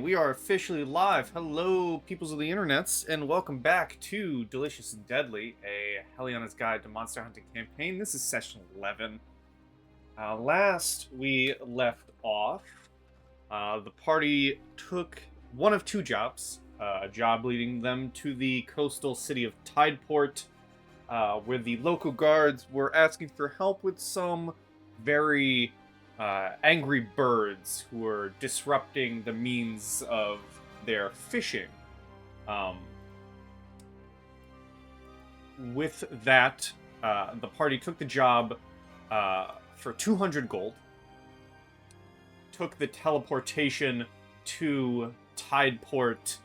we are officially live. Hello, peoples of the internets, and welcome back to Delicious and Deadly, a Heliana's Guide to Monster Hunting campaign. This is session 11. Last we left off, the party took one of two jobs. A job leading them to the coastal city of Tideport, where the local guards were asking for help with some very angry birds who were disrupting the means of their fishing. With that, the party took the job for 200 gold, took the teleportation to Tideport,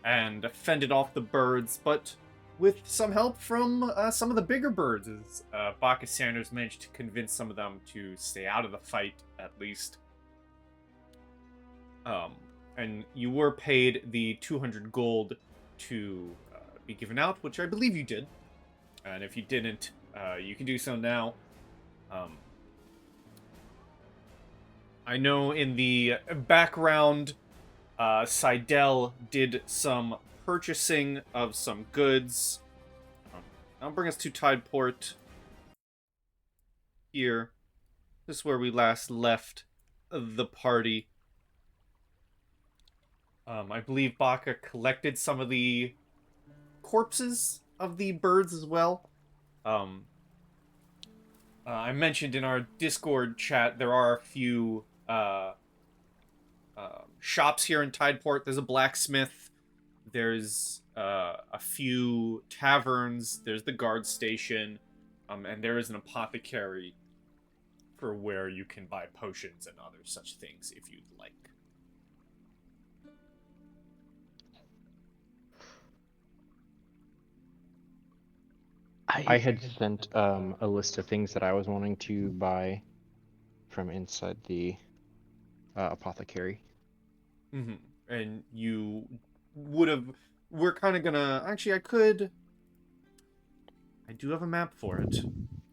and fended off the birds, but with some help from some of the bigger birds, as Bacchus Sanders managed to convince some of them to stay out of the fight, at least. And you were paid the 200 gold to be given out, which I believe you did. And if you didn't, you can do so now. I know in the background, Seidel did some purchasing of some goods. That'll bring us to Tideport. Here. This is where we last left the party. I believe Baka collected some of the corpses of the birds as well. I mentioned in our Discord chat there are a few shops here in Tideport. There's a blacksmith. There's a few taverns. There's the guard station. And there is an apothecary for where you can buy potions and other such things if you'd like. I had sent a list of things that I was wanting to buy from inside the apothecary. Mm-hmm. And you would have... We're kind of gonna... Actually, I do have a map for it.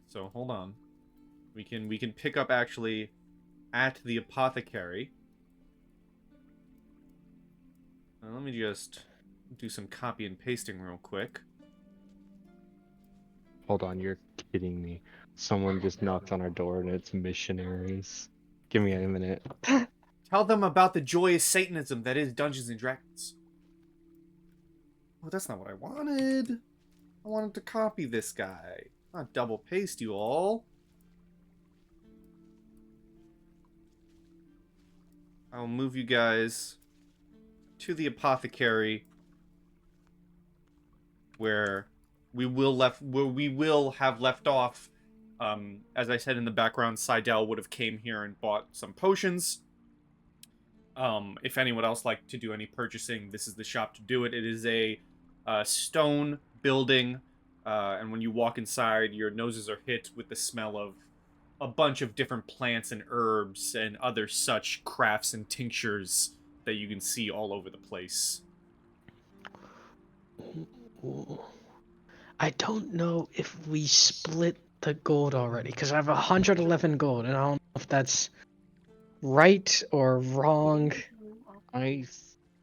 So, hold on. We can pick up, actually, at the apothecary. Let me just do some copy and pasting real quick. Hold on, you're kidding me. Someone just knocked on our door and it's missionaries. Give me a minute. Tell them about the joyous Satanism that is Dungeons and Dragons. Oh, that's not what I wanted. I wanted to copy this guy, not double paste you all. I'll move you guys to the apothecary, where we will have left off. As I said in the background, Seidel would have came here and bought some potions. If anyone else liked to do any purchasing, this is the shop to do it. It is a stone building, and when you walk inside, your noses are hit with the smell of a bunch of different plants and herbs and other such crafts and tinctures that you can see all over the place. I don't know if we split the gold already, because I have 111 gold, and I don't know if that's right or wrong. I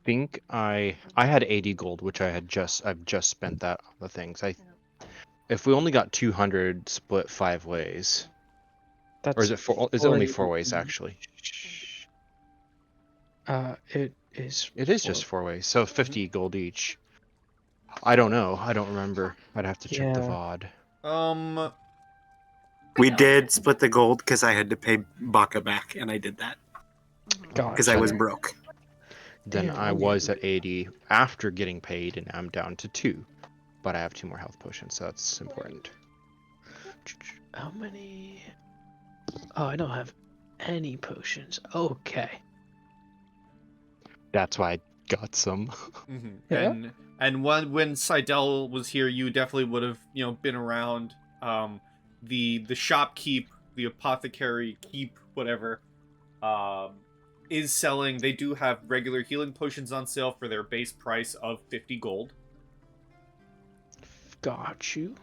think I had 80 gold, which I've just spent that on the things. If we only got 200 split 5 ways. That's Or is it four? Is it only 4 ways actually? It is. It is just 4 ways, so 50 gold each. I don't know. I don't remember. I'd have to check the VOD. We did split the gold because I had to pay Baka back, and I did that because I was broke. Then I was at 80 after getting paid, and I'm down to 2. But I have 2 more health potions, so that's important. How many? Oh, I don't have any potions. Okay. That's why I got some. Mm-hmm. Yeah. And when Seidel was here, you definitely would have, been around. The shopkeep, the apothecary keep, whatever, is selling. They do have regular healing potions on sale for their base price of 50 gold. Got you.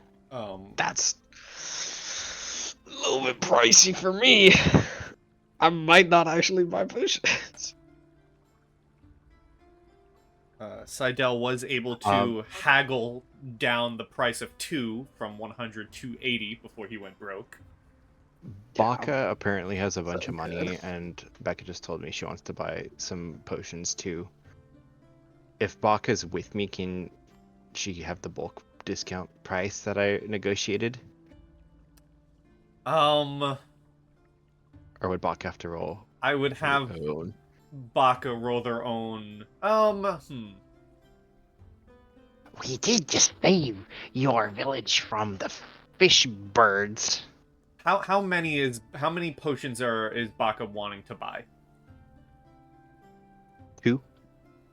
That's a little bit pricey for me. I might not actually buy potions. Seidel was able to haggle down the price of 2 from 100 to 80 before he went broke. Baka apparently has a bunch So of money, and Becca just told me she wants to buy some potions too. If Baka's with me, can she have the bulk discount price that I negotiated? Um, Or would Baka have to roll? I would have her own? Baka roll their own. We did just save your village from the fish birds. How many potions is Baka wanting to buy? 2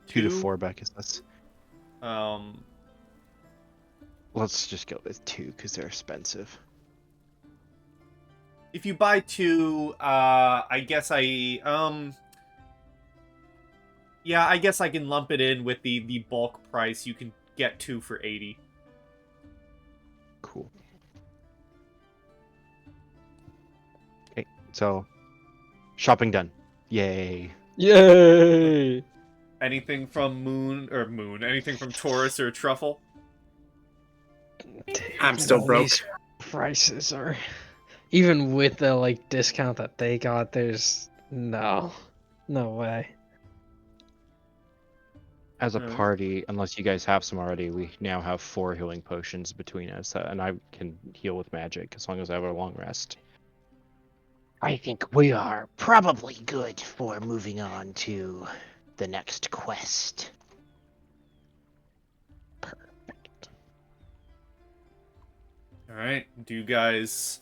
to Two? 4, Becca says. Um, Let's just go with 2 because they're expensive. if you buy 2, I guess yeah, I guess I can lump it in with the bulk price. You can get 2 for 80. Cool. Okay, so shopping done. Yay. Yay! Anything from anything from Taurus or Truffle? I'm still All broke. these prices are, even with the like discount that they got, there's no way. As a Alright. party, unless you guys have some already, we now have 4 healing potions between us, and I can heal with magic as long as I have a long rest. I think we are probably good for moving on to the next quest. Perfect. All right. Do you guys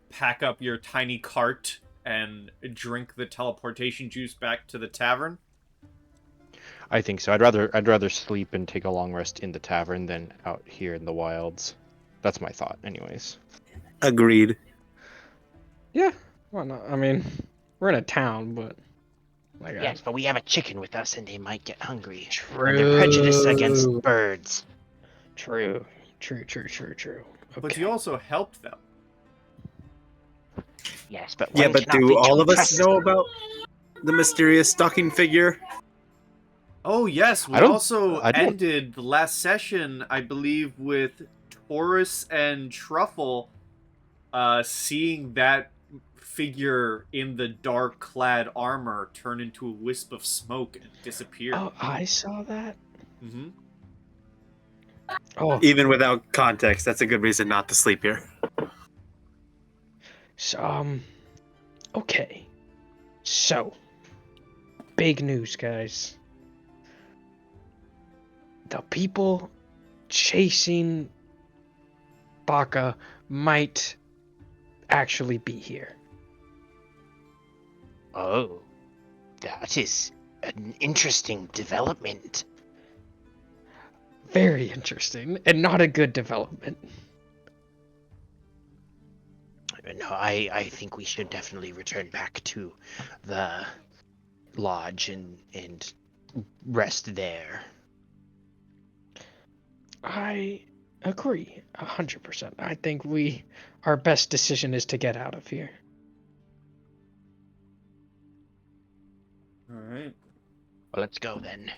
pack up your tiny cart and drink the teleportation juice back to the tavern? I think so. I'd rather sleep and take a long rest in the tavern than out here in the wilds. That's my thought, anyways. Agreed. Yeah, why not? I mean, we're in a town, but like Yes, but we have a chicken with us and they might get hungry. true. And they're prejudiced against birds. True. But Okay. you also helped them. Yes, but Yeah, one but cannot do be all too of us precious. know about the mysterious stocking figure? Oh yes, we I don't- also I don't- ended the last session, I believe, with Taurus and Truffle seeing that figure in the dark clad armor turn into a wisp of smoke and disappear. Oh, I saw that. Mm-hmm. Oh, Even without context, that's a good reason not to sleep here. so, okay. So, big news, guys. The people chasing Baka might actually be here. Oh, that is an interesting development. Very interesting, and not a good development. No, I think we should definitely return back to the lodge and rest there. I agree 100%. I think our best decision is to get out of here. All right. Well, let's go then.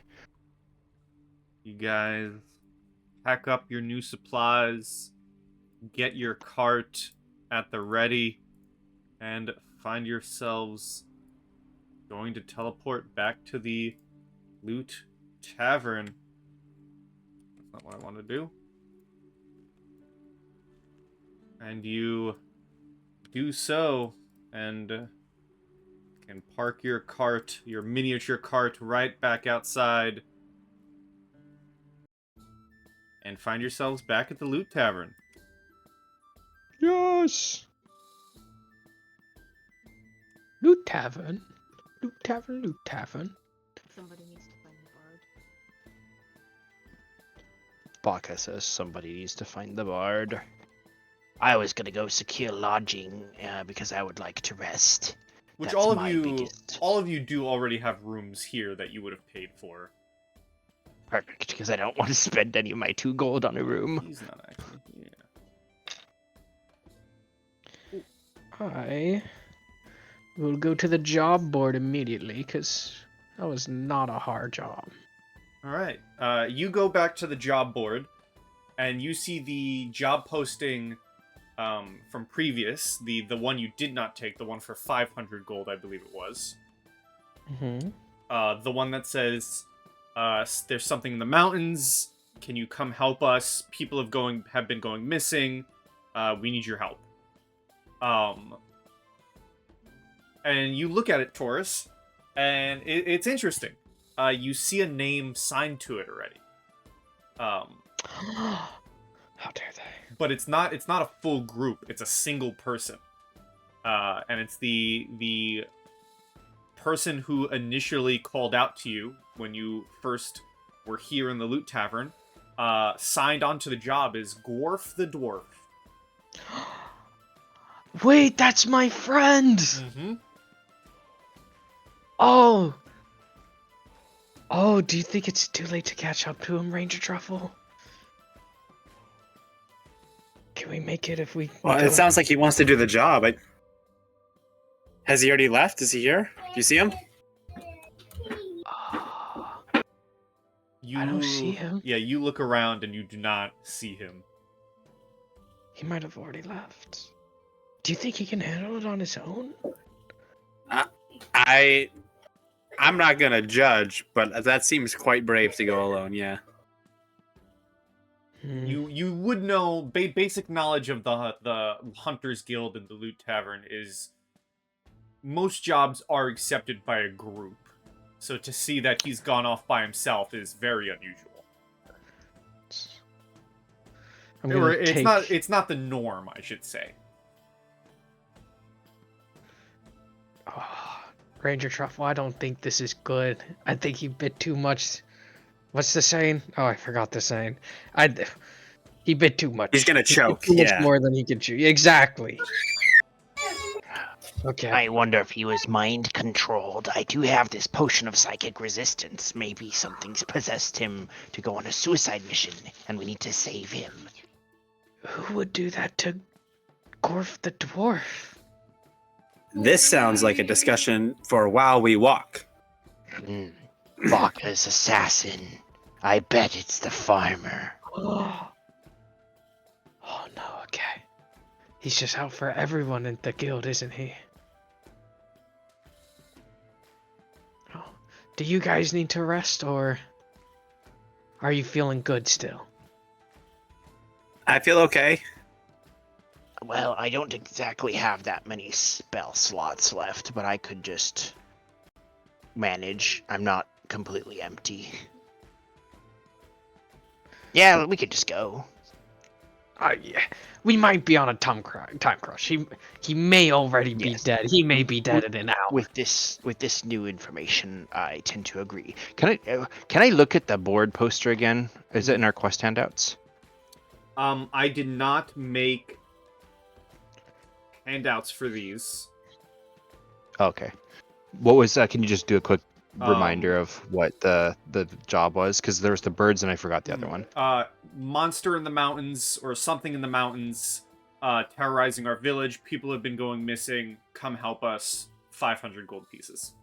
You guys pack up your new supplies, get your cart at the ready, and find yourselves going to teleport back to the Loot Tavern. That's not what I want to do. And you do so, and can park your cart, your miniature cart, right back outside, and find yourselves back at the Loot Tavern. Yes! Loot Tavern. Loot Tavern, Loot Tavern. Somebody needs to find the bard. Baka says somebody needs to find the bard. I was gonna go secure lodging because I would like to rest. Which That's all of my you biggest- do already have rooms here that you would have paid for. Perfect, because I don't want to spend any of my 2 gold on a room. He's not actually here. I will go to the job board immediately, because That was not a hard job. All right. You go back to the job board, and you see the job posting from previous, the one you did not take, the one for 500 gold, I believe it was. Mm-hmm. The one that says, "There's something in the mountains. Can you come help us? People have been going missing. We need your help." And you look at it, Taurus, and it's interesting. You see a name signed to it already. How dare they? But it's not a full group. It's a single person. And it's the person who initially called out to you when you first were here in the Loot Tavern. Signed onto the job is Dwarf the Dwarf. Wait, that's my friend! Mm-hmm. Oh! Oh, do you think it's too late to catch up to him, Ranger Truffle? Can we make it if we... Well, it sounds like he wants to do the job. Has he already left? Is he here? Do you see him? I don't see him. Yeah, you look around and you do not see him. He might have already left. Do you think he can handle it on his own? I'm not gonna judge, but that seems quite brave to go alone. Yeah. You would know basic knowledge of the Hunters Guild and the Loot Tavern is most jobs are accepted by a group. So to see that he's gone off by himself is very unusual. It's not the norm, I should say. Oh, Ranger Truffle, I don't think this is good. I think he bit too much. What's the saying? Oh, I forgot the saying. He bit too much. He's gonna choke. Too much Yeah. more than he can chew. Exactly. Okay. I wonder if he was mind controlled. I do have this potion of psychic resistance. Maybe something's possessed him to go on a suicide mission, and we need to save him. Who would do that to Dwarf the Dwarf? This sounds like a discussion for while we walk. Baka's assassin. I bet it's the farmer. Oh no, okay. He's just out for everyone in the guild, isn't he? Oh. Do you guys need to rest, or are you feeling good still? I feel okay. Well, I don't exactly have that many spell slots left, but I could just manage. I'm not completely empty. Yeah, we could just go. Yeah. We might be on a time crush. He may already be Yes. dead. He may be dead in an hour. With this new information, I tend to agree. Can I look at the board poster again? Is it in our quest handouts? I did not make handouts for these. Okay. What was that? Can you just do a quick reminder of what the job was? Because there was the birds and I forgot the other one. Monster in the mountains or something in the mountains, terrorizing our village. People have been going missing. Come help us. 500 gold pieces.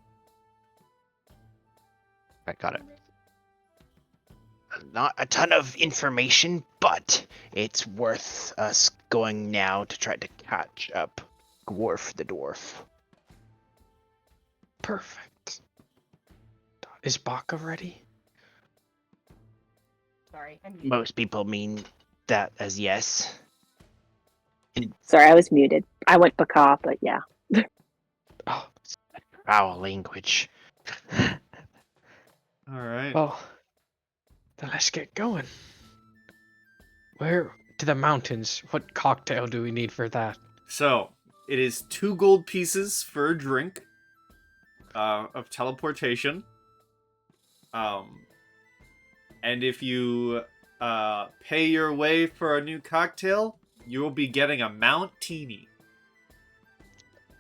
I got it. Not a ton of information, but it's worth us going now to try to catch up Dwarf the Dwarf. Perfect. Is Baka ready? Sorry. Most people mean that as yes. Sorry, I was muted. I went baka, but yeah. Oh, Foul language. All right. well, then let's get going. Where to the mountains? What cocktail do we need for that? So, it is 2 gold pieces for a drink of teleportation. And if you pay your way for a new cocktail, you will be getting a Mountini.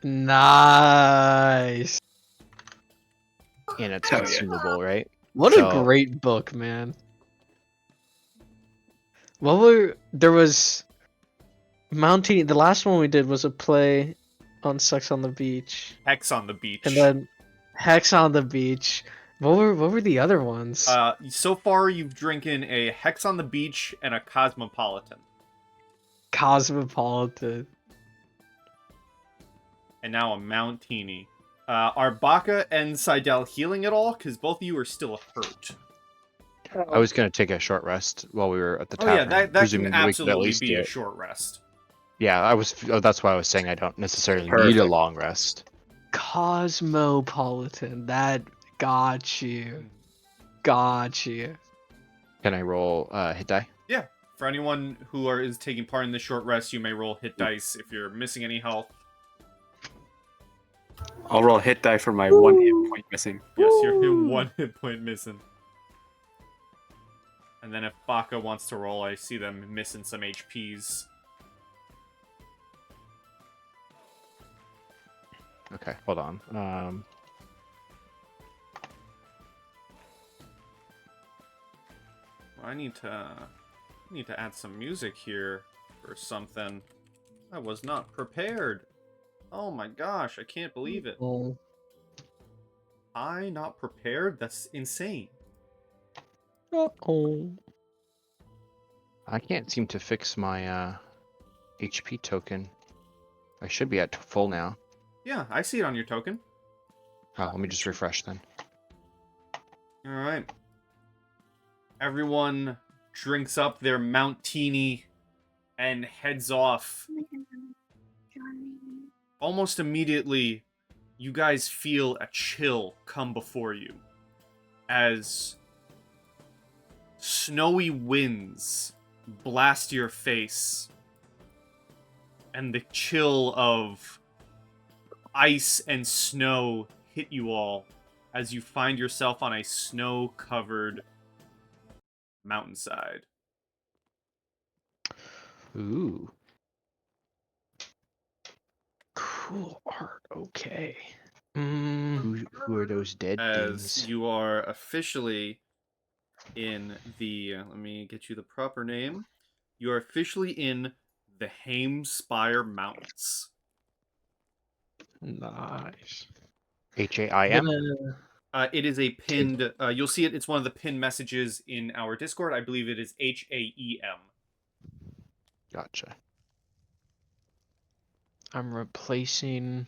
Nice. And it's Hell yeah. consumable, right? What So- a great book, man. There was Mountain. The last one we did was a play on Sex on the Beach, Hex on the beach. and then Hex on the Beach, What were the other ones? So far you've drinking a Hex on the Beach and a Cosmopolitan. Cosmopolitan. And now a Mountini. Are Baka and Seidel healing at all? Because both of you are still hurt. I was gonna take a short rest while we were at the Oh tavern. yeah, that presuming can we could at absolutely least be do a it. short rest. Yeah, I was. Oh, that's why I was saying I don't necessarily need a Perfect. long rest. Cosmopolitan. That got you. Got you. Can I roll hit die? Yeah. For anyone who is taking part in the short rest, you may roll hit dice if you're missing any health. I'll roll hit die for my 1 hit point missing. Yes, you're in 1 hit point missing. And then if Baka wants to roll, I see them missing some HPs. Okay, hold on. I need to add some music here or something. I was not prepared. Oh my gosh, I can't believe it. Oh. I not prepared? That's insane. Oh. I can't seem to fix my HP token. I should be at full now. Yeah, I see it on your token. Oh, let me just refresh then. Alright. Everyone drinks up their Mountini and heads off. Almost immediately, you guys feel a chill come before you as snowy winds blast your face and the chill of ice and snow hit you all as you find yourself on a snow-covered mountainside. Ooh. Cool art. Okay. Who are those dead As things? you are officially in the... let me get you the proper name. You are officially in the Haemspire Mountains. Nice. Haim? It is a pinned... you'll see it. It's one of the pinned messages in our Discord. I believe it is Haem. Gotcha. I'm replacing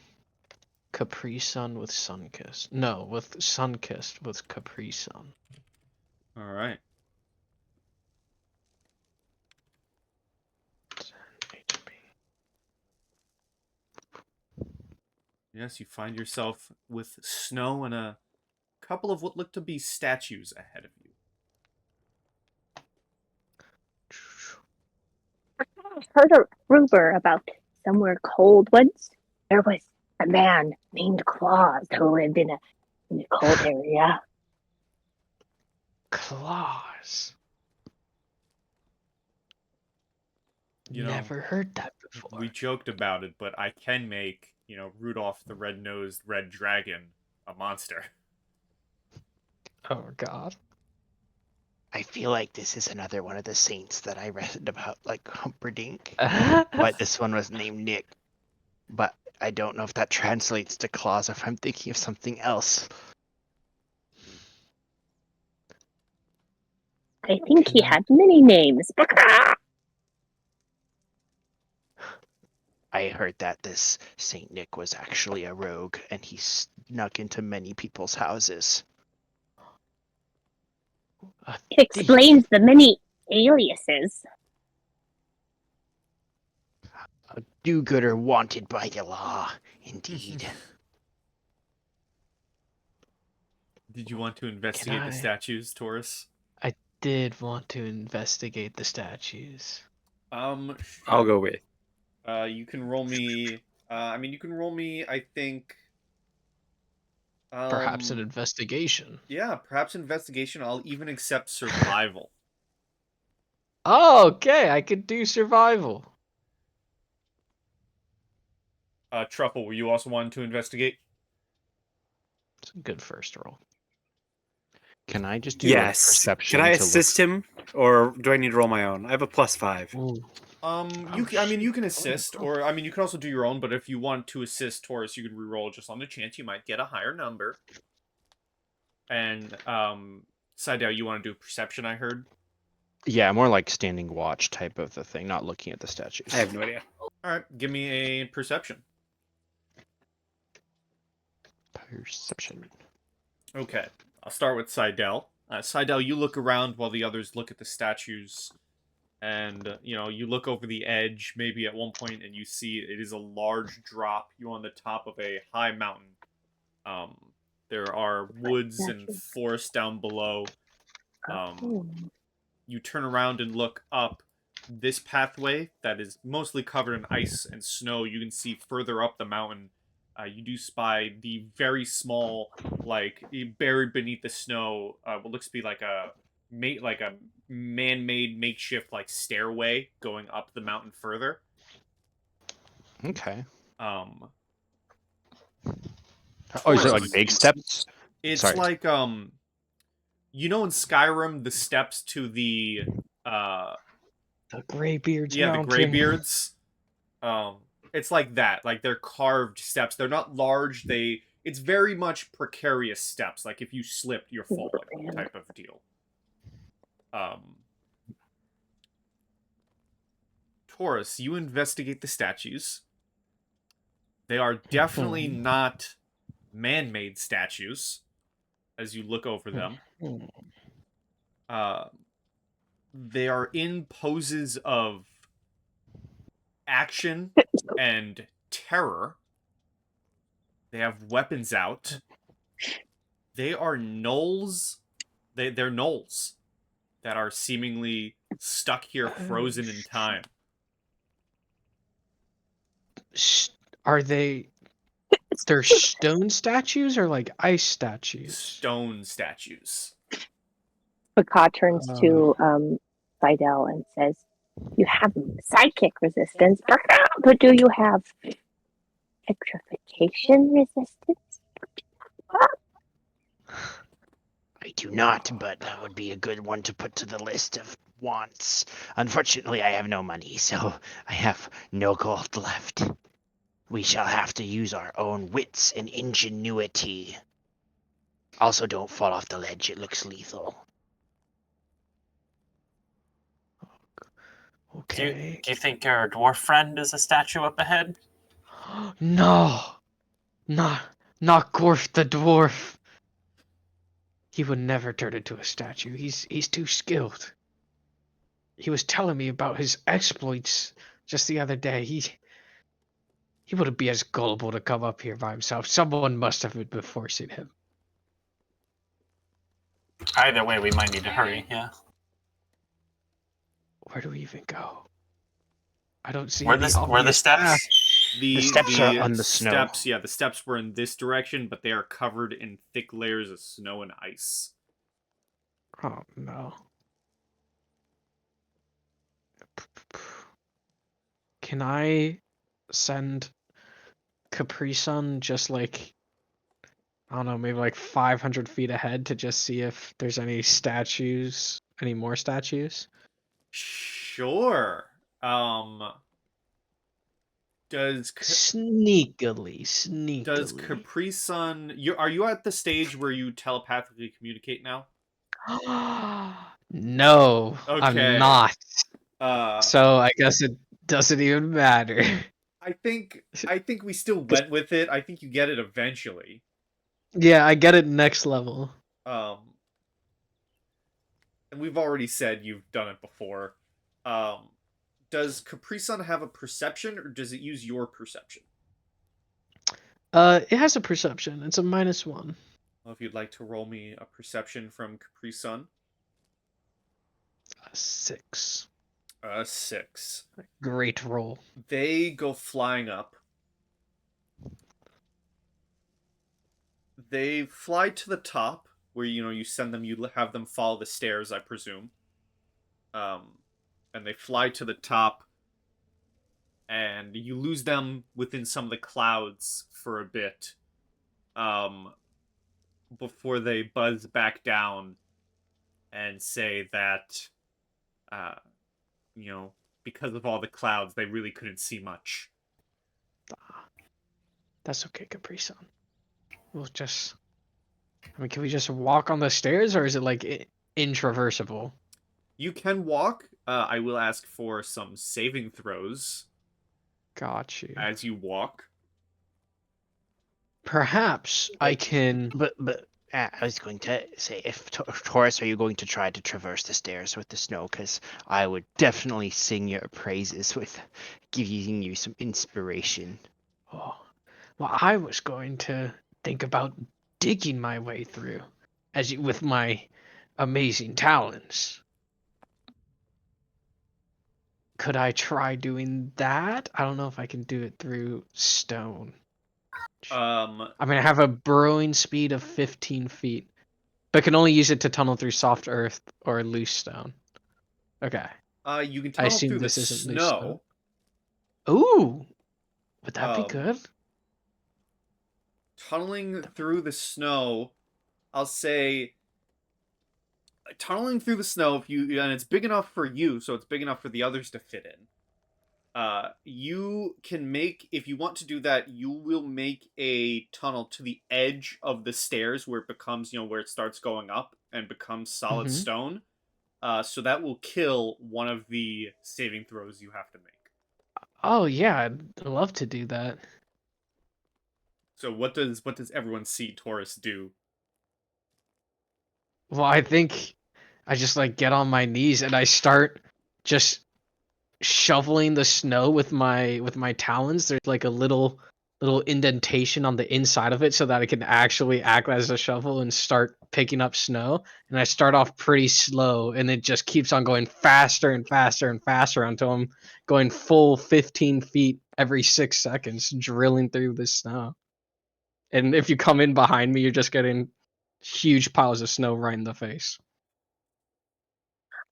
Capri Sun with Sunkissed. No, with Sunkissed with Capri Sun. All right. HP. Yes, you find yourself with snow and a couple of what look to be statues ahead of you. I've heard a rumor about somewhere cold once. There was a man named Claus who lived in a cold area. Claws. You know, Never heard that before. We joked about it, but I can make, Rudolph the Red-Nosed Red Dragon a monster. Oh God. I feel like this is another one of the saints that I read about, like Humperdinck. But this one was named Nick. But I don't know if that translates to Claus, if I'm thinking of something else. I think he had many names. I heard that this Saint Nick was actually a rogue, and he snuck into many people's houses. It explains the many aliases. A do-gooder wanted by the law, indeed. Did you want to investigate the statues, Taurus? I did want to investigate the statues. Sure. I'll go with. You can roll me. You can roll me. I think. Perhaps an investigation. Yeah, perhaps investigation. I'll even accept survival. Oh, okay, I could do survival. Truffle, were you also wanting to investigate? It's a good first roll. Can I just do Yes. perception? Can I to assist him, or do I need to roll my own? I have a +5. Ooh. You can assist, or you can also do your own. But if you want to assist Taurus, you can reroll just on the chance you might get a higher number. And Seidel, you want to do perception? I heard. Yeah, more like standing watch type of the thing, not looking at the statues. I have no idea. All right, give me a perception. Perception. Okay, I'll start with Seidel. Seidel, you look around while the others look at the statues, and you look over the edge, maybe at one point, and you see it is a large drop. You're on the top of a high mountain. There are woods and forests down below. You turn around and look up this pathway that is mostly covered in ice and snow. You can see further up the mountain. You do spy the very small, buried beneath the snow, what looks to be like a man-made makeshift stairway going up the mountain further. Okay. Oh, is it like big steps? It's Sorry. like in Skyrim, the steps to the Greybeards yeah, Mountain. the Greybeards. It's like that. Like they're carved steps. They're not large. It's very much precarious steps. Like if you slipped, you're falling type of deal. Taurus, you investigate the statues. They are definitely not man-made statues as you look over them. They are in poses of action and terror. They have weapons out. They are gnolls. They're gnolls that are seemingly stuck here, frozen in time. Are they? They're stone statues or like ice statues? Stone statues. Baka turns to Fidel and says, "You have sidekick resistance, but do you have petrification resistance?" I do not, but that would be a good one to put to the list of wants. Unfortunately, I have no money, so I have no gold left. We shall have to use our own wits and ingenuity. Also, don't fall off the ledge. It looks lethal. Okay. Do you think our dwarf friend is a statue up ahead? No, not Gorf the dwarf. He would never turn into a statue. He's too skilled. He was telling me about his exploits just the other day. He wouldn't be as gullible to come up here by himself. Someone must have been forcing him. Either way, we might need to hurry, yeah. Where do we even go? I don't see Where any the obvious steps? path. The steps are on the snow. Steps, yeah, the steps were in this direction, but they are covered in thick layers of snow and ice. Oh no. Can I send Capri-Sun just like, I don't know, maybe like 500 feet ahead to just see if there's any statues, any more statues? Sure. Does Sneakily. Does Capri-Sun... Are you at the stage where you telepathically communicate now? No, Okay. I'm not. Uh, So I guess it doesn't even matter. I think we still went with it. I think you get it eventually. Yeah, I get it next level. And we've already said you've done it before. Does Capri-Sun have a perception, or does it use your perception? It has a perception. It's a -1. Well, if you'd like to roll me a perception from Capri-Sun. 6. 6. Great roll. They go flying up. They fly to the top, where you send them. You have them follow the stairs, I presume. And they fly to the top, and you lose them within some of the clouds for a bit, before they buzz back down and say that, because of all the clouds, they really couldn't see much. That's okay, Capri-Sun. We'll just I mean, can we just walk on the stairs, or is it like intraversible? You can walk. I will ask for some saving throws Got you. as you walk. Perhaps I can. But I was going to say, if Taurus, are you going to try to traverse the stairs with the snow? Because I would definitely sing your praises with giving you some inspiration. Oh, well, I was going to think about digging my way through, with my amazing talents. Could I try doing that? I don't know if I can do it through stone. I mean, I have a burrowing speed of 15 feet, but can only use it to tunnel through soft earth or loose stone. Okay. You can I tunnel assume through the this isn't loose stone. snow. Ooh, would that be good? Tunneling through the snow, I'll say tunneling through the snow, if you and it's big enough for you, so it's big enough for the others to fit in. You can make, if you want to do that, you will make a tunnel to the edge of the stairs where it becomes, where it starts going up and becomes solid stone. So that will kill one of the saving throws you have to make. Oh yeah, I'd love to do that. So what does everyone see Taurus do? Well, I think I just like get on my knees and I start just shoveling the snow with my talons. There's like a little indentation on the inside of it so that I can actually act as a shovel and start picking up snow. And I start off pretty slow and it just keeps on going faster and faster and faster until I'm going full 15 feet every 6 seconds, drilling through the snow. And if you come in behind me, you're just getting huge piles of snow right in the face.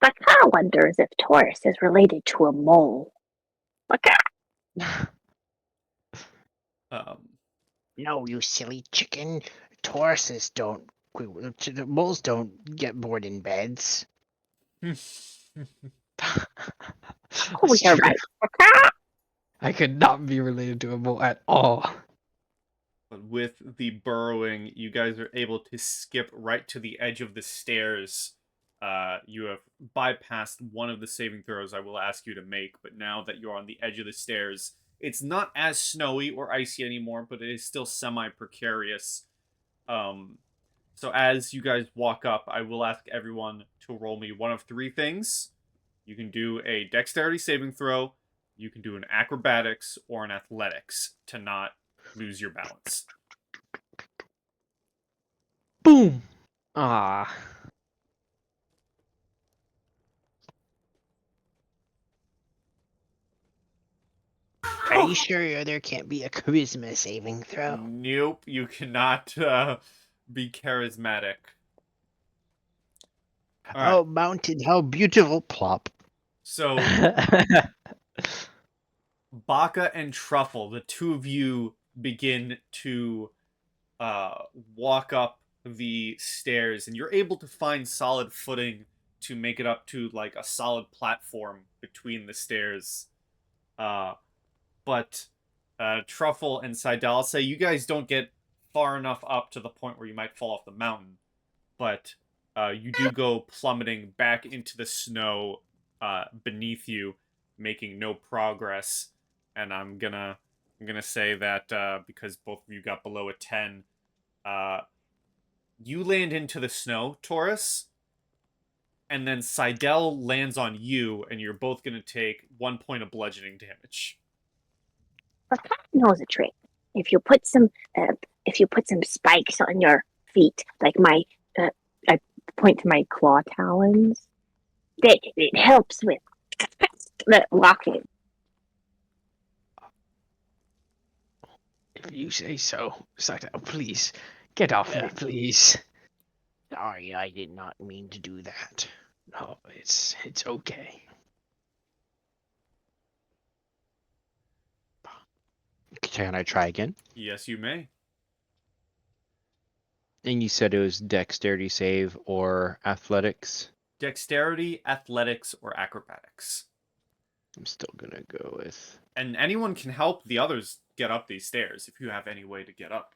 Baka wonders if Taurus is related to a mole. Baka! No, you silly chicken. Tauruses don't. The moles don't get bored in beds. Oh, you're right. Baka! I could not be related to a mole at all. But with the burrowing, you guys are able to skip right to the edge of the stairs. You have bypassed one of the saving throws I will ask you to make, but now that you're on the edge of the stairs, it's not as snowy or icy anymore, but it is still semi-precarious. So as you guys walk up, I will ask everyone to roll me one of three things. You can do a dexterity saving throw, you can do an acrobatics, or an athletics to not lose your balance. Boom! Ah. Are you sure there can't be a charisma saving throw? Nope, you cannot be charismatic. All Oh, mountain, how beautiful! Plop. So, Baka and Truffle, the two of you begin to walk up the stairs, and you're able to find solid footing to make it up to like a solid platform between the stairs. But Truffle and Seidel, I'll say you guys don't get far enough up to the point where you might fall off the mountain, but you do go plummeting back into the snow beneath you, making no progress. And I'm gonna say that because both of you got below a 10, you land into the snow, Taurus, and then Seidel lands on you, and you're both gonna take 1 point of bludgeoning damage. Baka knows a trick. If you put some spikes on your feet, like I point to my claw talons, it helps with walking. If you say so, Saito, please get off me, please. Sorry, I did not mean to do that. No, it's okay. Can I try again? Yes, you may. And you said it was dexterity save or athletics? Dexterity, athletics, or acrobatics. I'm still gonna go with... And anyone can help the others get up these stairs if you have any way to get up.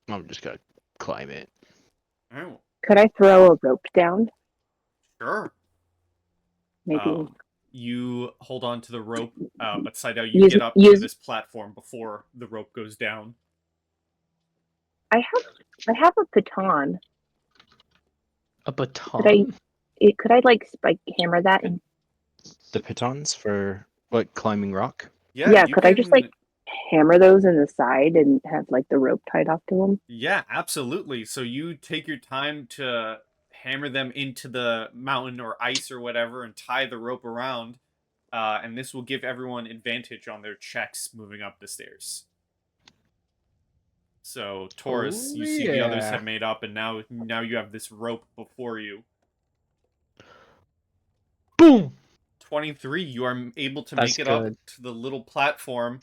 I'm just gonna climb it. Oh, Could I throw a rope down? sure. Maybe You hold on to the rope, but Seidel, you use get up to use. this platform before the rope goes down. I have a baton. A Could baton? I like spike hammer that in? The pitons for like climbing rock. Yeah, Could I just like hammer those in the side and have like the rope tied off to them? Yeah, absolutely. So you take your time to hammer them into the mountain or ice or whatever and tie the rope around, and this will give everyone advantage on their checks moving up the stairs. So Taurus, you see the others have made up, and now you have this rope before you. Boom! 23, you are able to That's make it up good. to the little platform.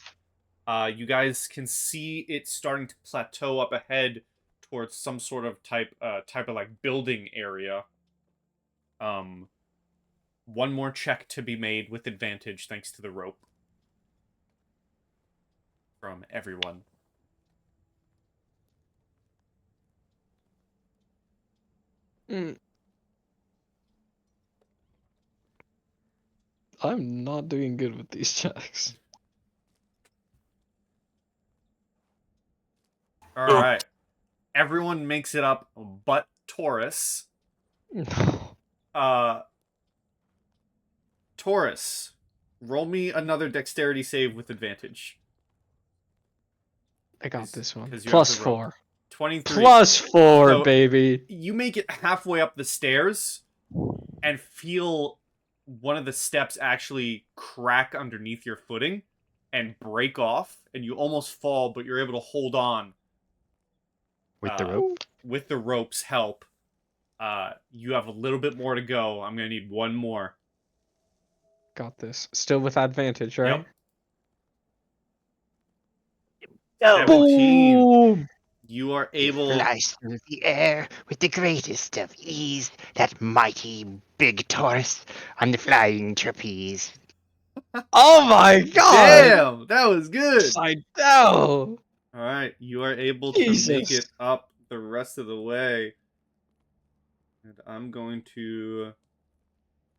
You guys can see it starting to plateau up ahead towards some sort of type of like building area. One more check to be made with advantage thanks to the rope from everyone. I'm not doing good with these checks. All right, everyone makes it up, but Taurus. No. Taurus, roll me another dexterity save with advantage. I got this one. 'Cause you have Plus the rope. 4. 23. Plus 4, So- baby. You make it halfway up the stairs and feel one of the steps actually crack underneath your footing and break off, and you almost fall, but you're able to hold on With the rope? with the rope's help. You have a little bit more to go. I'm gonna need one more. Got this. Still with advantage, right? Yep. Go! 17. Boom! You are It able. flies through the air with the greatest of ease, that mighty big Taurus on the flying trapeze. Oh my god! Damn, that was good. Upside down! All right, you are able to make Jesus. it up the rest of the way. And I'm going to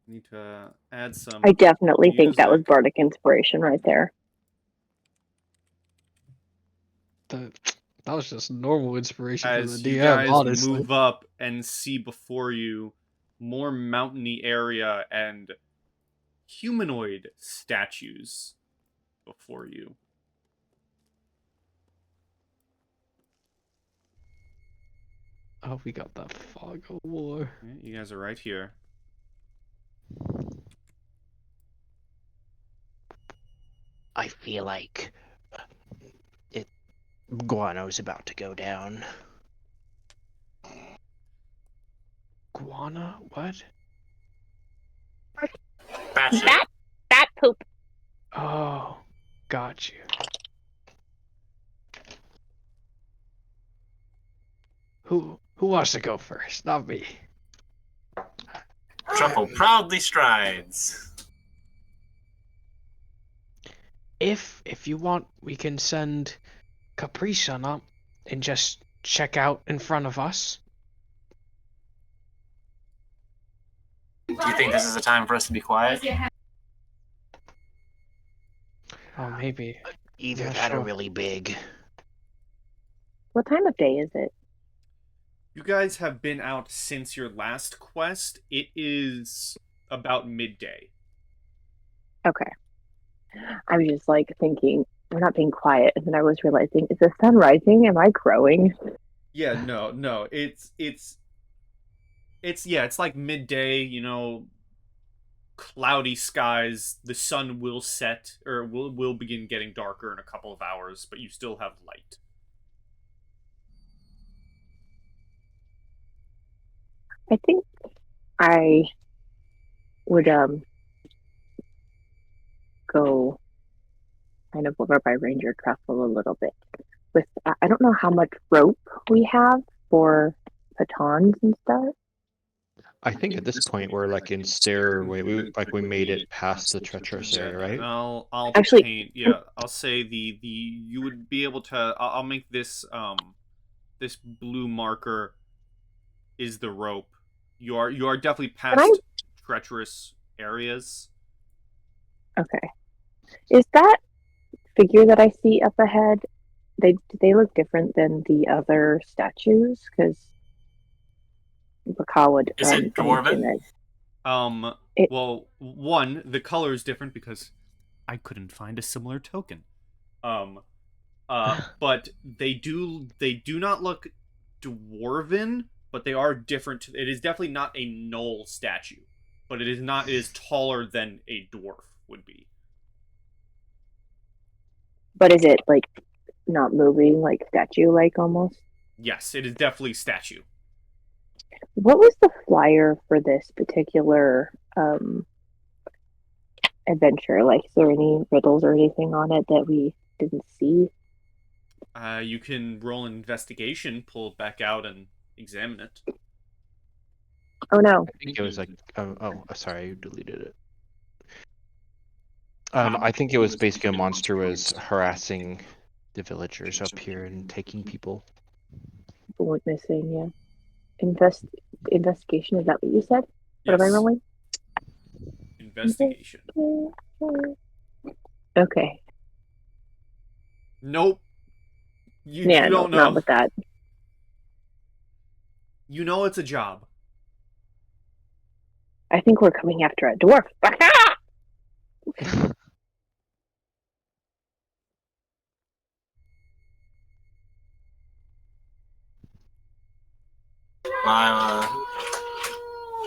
need to add some. I definitely think that was music. bardic inspiration right there. That was just normal inspiration from As the you DM, guys honestly. move up and see before you more mountainy area and humanoid statues before you. Oh, we got that fog of war. Yeah, you guys are right here. I feel like Guano's about to go down. Guana? What? Batshit. Bat poop. Oh, got you. Who wants to go first? Not me. Truffle proudly strides. If you want, we can send Capri-Sun up and just check out in front of us. Do you think this is a time for us to be quiet? Oh, maybe. Either Yeah, that or sure. really big. What time of day is it? You guys have been out since your last quest. It is about midday. Okay. I was just like thinking, we're not being quiet, and then I was realizing, is the sun rising? Am I crowing? Yeah, no. It's like midday, cloudy skies. The sun will set or will begin getting darker in a couple of hours, but you still have light. I think I would go kind of over by Ranger Truffle a little bit. With I don't know how much rope we have for batons and stuff. I think at this point we're like in stairway. We made it past the treacherous area, right? I'll Actually- paint. Yeah, I'll say the you would be able to. I'll make this this blue marker is the rope. You are definitely Can I- past treacherous areas. Okay. Is that figure that I see up ahead? Do they look different than the other statues? Because Baka would Is it dwarven? mention it. Well, one, the color is different because I couldn't find a similar token. But they do not look dwarven, but they are different. It is definitely not a knoll statue, but it is taller than a dwarf would be. But is it like not moving, like statue-like almost? Yes, it is definitely statue. What was the flyer for this particular adventure? Like, is there any riddles or anything on it that we didn't see? You can roll an investigation, pull it back out, and examine it. Oh no. I think it was like, sorry, you deleted it. I think it was basically a monster was harassing the villagers up here and taking people. People went missing, yeah. Investigation, is that what you said? What am I Yes. rolling? Investigation. Okay. Nope. You Yeah, don't know. not with that. You know it's a job. I think we're coming after a dwarf.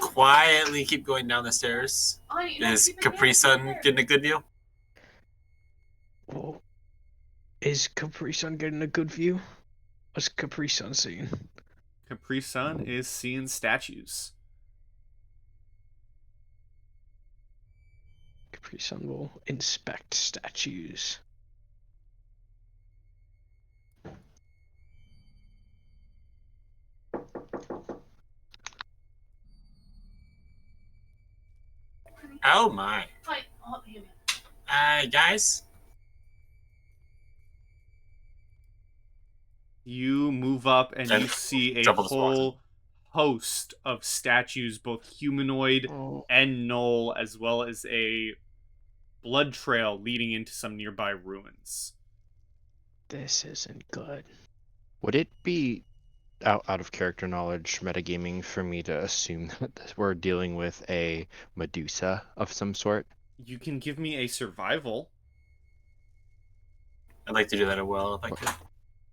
Quietly keep going down the stairs. Is Capri Sun getting a good view? Well, is Capri Sun getting a good view? What's Capri Sun seeing? Capri Sun is seeing statues. Capri Sun will inspect statues. Oh my. Guys? You move up and you see a Double the whole host of statues, both humanoid and knoll, as well as a blood trail leading into some nearby ruins. This isn't good. Would it be out of character knowledge metagaming for me to assume that we're dealing with a Medusa of some sort? You can give me a survival. I'd like to do that as well if I could.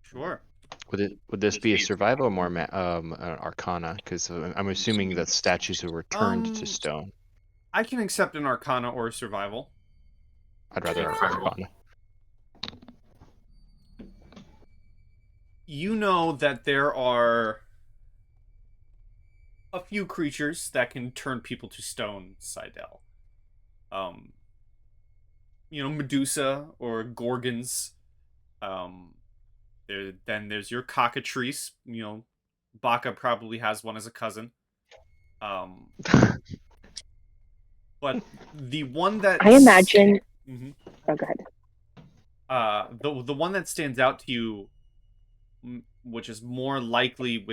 Sure. Would this be a survival or more an arcana? Because I'm assuming that statues were turned to stone. I can accept an arcana or a survival. I'd rather arcana. You know that there are a few creatures that can turn people to stone, Seidel. Medusa or Gorgons. Then there's your cockatrice. Baka probably has one as a cousin. But the one that I imagine. Mm-hmm. Oh, go ahead. The one that stands out to you, which is more likely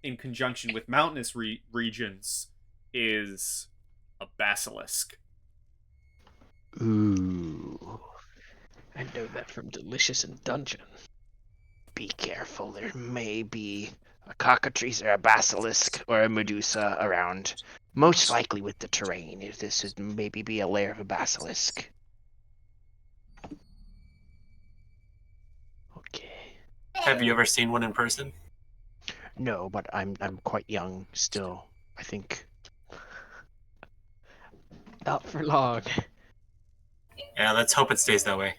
in conjunction with mountainous regions, is a basilisk. Ooh. I know that from Delicious in Dungeon. Be careful, there may be a cockatrice or a basilisk or a Medusa around. Most likely with the terrain, if this would maybe be a lair of a basilisk. Okay. Have you ever seen one in person? No, but I'm quite young still, I think. Not for long. Yeah, let's hope it stays that way.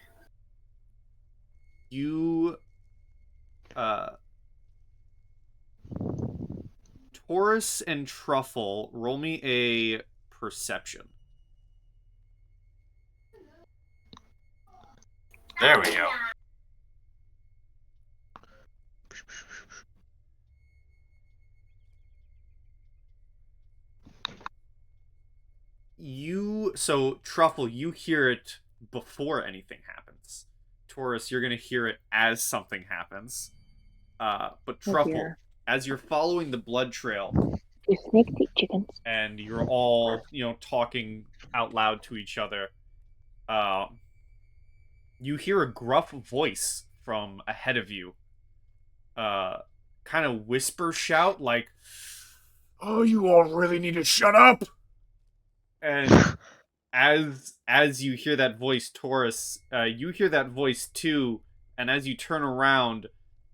You, Taurus and Truffle, roll me a perception. There we go. So Truffle, you hear it before anything happens. Taurus, you're gonna hear it as something happens. But Truffle, as you're following the blood trail, You snake eat chickens. and you're all, talking out loud to each other, you hear a gruff voice from ahead of you. Kind of whisper shout like, "Oh, you all really need to shut up!" And as you hear that voice, Taurus, you hear that voice too, and as you turn around,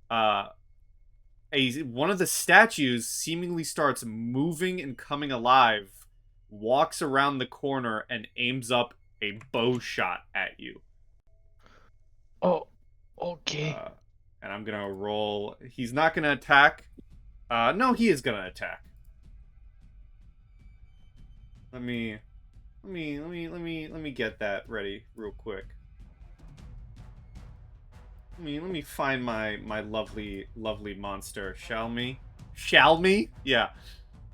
one of the statues seemingly starts moving and coming alive, walks around the corner, and aims up a bow shot at you. Oh, okay. And I'm gonna roll. He's not gonna attack. No, he is gonna attack. Let me get that ready real quick. Let me find my lovely monster. Shall me? Yeah.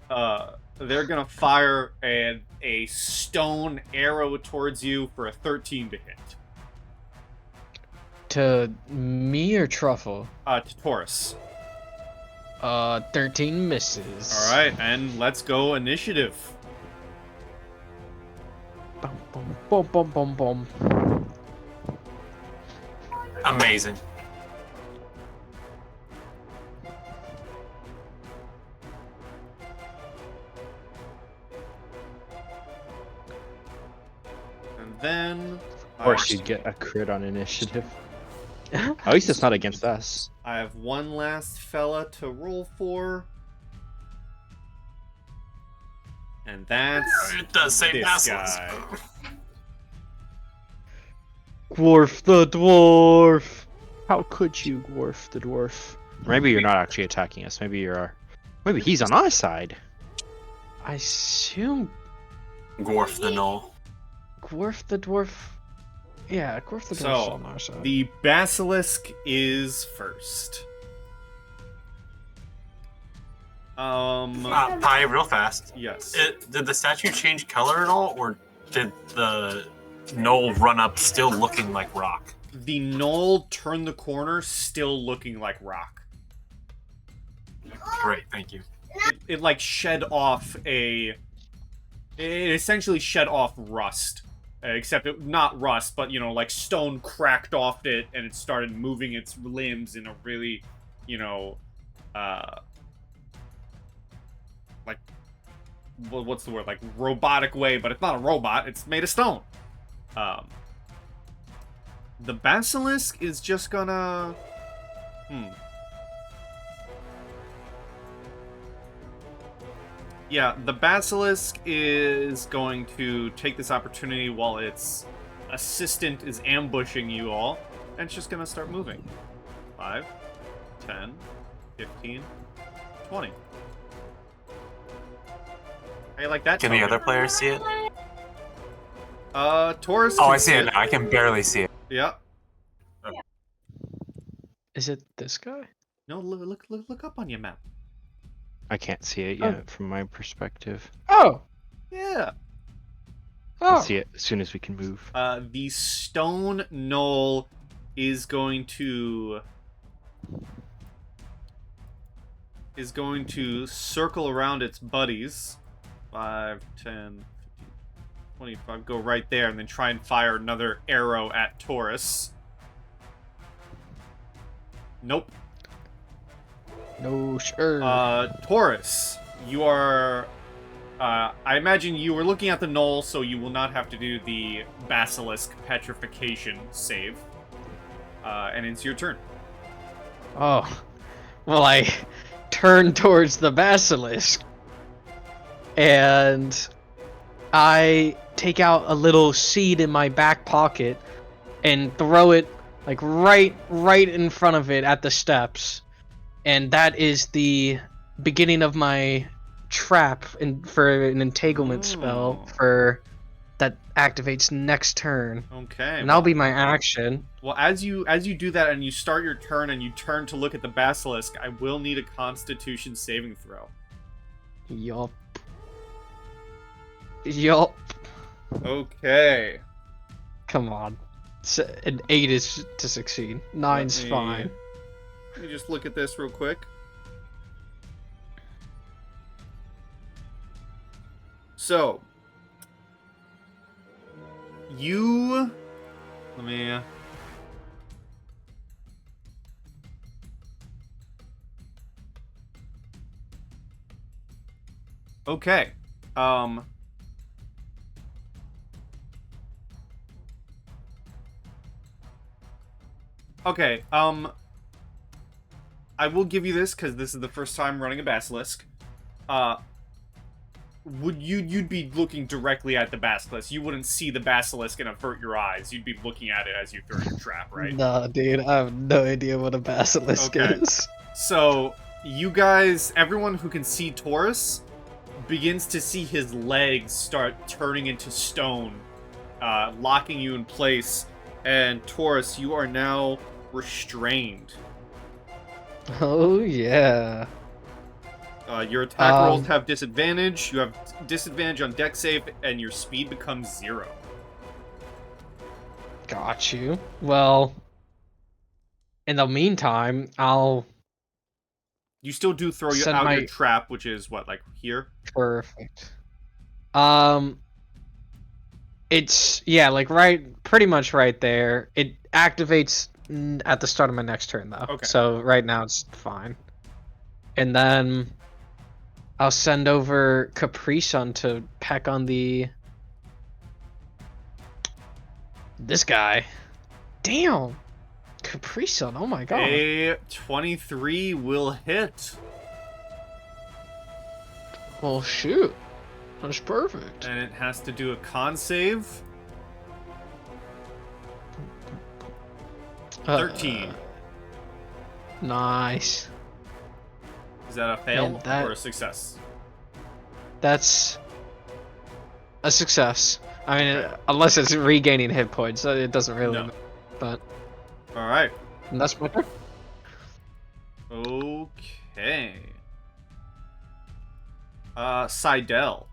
They're gonna fire a stone arrow towards you for a 13 to hit. To me or Truffle? To Taurus. 13 misses. All right, and let's go initiative. Bum, bum, bum, bum, bum, bum. Amazing. And then... Of course, you'd get a crit on initiative. At least it's not against us. I have one last fella to roll for. And that's It does say this Basilisk. guy. Dwarf the dwarf. How could you, Dwarf the dwarf? Maybe you're not actually attacking us. Maybe you're. Maybe he's on our side. I assume Dwarf the Knoll. Dwarf the dwarf. Yeah, Dwarf the dwarf's on our side. The Basilisk is first. Pi, real fast. Yes. Did the statue change color at all, or did the knoll run up still looking like rock? The knoll turned the corner, still looking like rock. Great, thank you. It like shed off It essentially shed off rust. Except it, not rust, but, like stone cracked off it, and it started moving its limbs in a really, like, what's the word? Like, robotic way, but it's not a robot, it's made of stone. The Basilisk is just gonna... Yeah, the Basilisk is going to take this opportunity while its assistant is ambushing you all, and it's just going to start moving. 5, 10, 15, 20. How you like that? Can the other players see it? Taurus. Oh, I see it now. I can barely see it. Yeah. Is it this guy? No, look up on your map. I can't see it yet from my perspective. Oh! Yeah. I'll see it as soon as we can move. The stone knoll is going to circle around its buddies. 5, 10, 15, 25. Go right there and then try and fire another arrow at Taurus. Nope. No, sure. Taurus, you are... I imagine you were looking at the knoll, so you will not have to do the Basilisk Petrification save. And it's your turn. Oh. Well, I turn towards the Basilisk. And I take out a little seed in my back pocket and throw it, like, right in front of it at the steps. And that is the beginning of my trap for an entanglement spell for that activates next turn. Okay. And that'll be my action. Well, as you do that and you start your turn and you turn to look at the Basilisk, I will need a Constitution saving throw. Yup. Okay. Come on. An 8 is to succeed. 9's fine. Let me just look at this real quick. So, you... Let me... Okay. Okay, I will give you this, because this is the first time running a Basilisk. You'd be looking directly at the Basilisk. You wouldn't see the Basilisk and avert your eyes. You'd be looking at it as you throw your trap, right? Nah, dude, I have no idea what a basilisk Okay. is. So, you guys, everyone who can see Taurus, begins to see his legs start turning into stone, locking you in place. And Taurus, you are now restrained. Oh, yeah. Your attack rolls have disadvantage. You have disadvantage on dex save, and your speed becomes 0. Got you. Well, in the meantime, I'll... You still do throw Send out my- your trap, which is, what, like here? Perfect. It's, yeah, like pretty much right there. It activates at the start of my next turn, though. Okay. So right now it's fine. And then I'll send over Capri Sun to peck on this guy. Damn! Capri Sun, oh my god. A 23 will hit. Well, shoot. That's perfect. And it has to do a con save. 13. Nice. Is that a fail And that- or a success? That's a success. I mean, unless it's regaining hit points, it doesn't really No. matter. But Alright. and that's my turn. Okay. Seidel.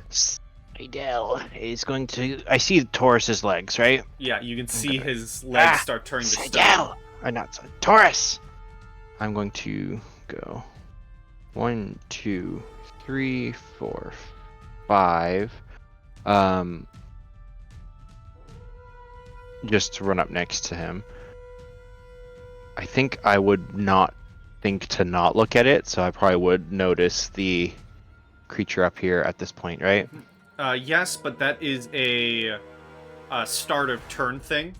Seidel is going to. I see Taurus's legs, right? Yeah, you can see Okay. his legs start turning to stone. Seidel! Or not, Taurus! I'm going to go 1, 2, 3, 4, 5. Just to run up next to him. I think I would not think to not look at it, so I probably would notice the creature up here at this point, right? Yes, but that is a start of turn thing.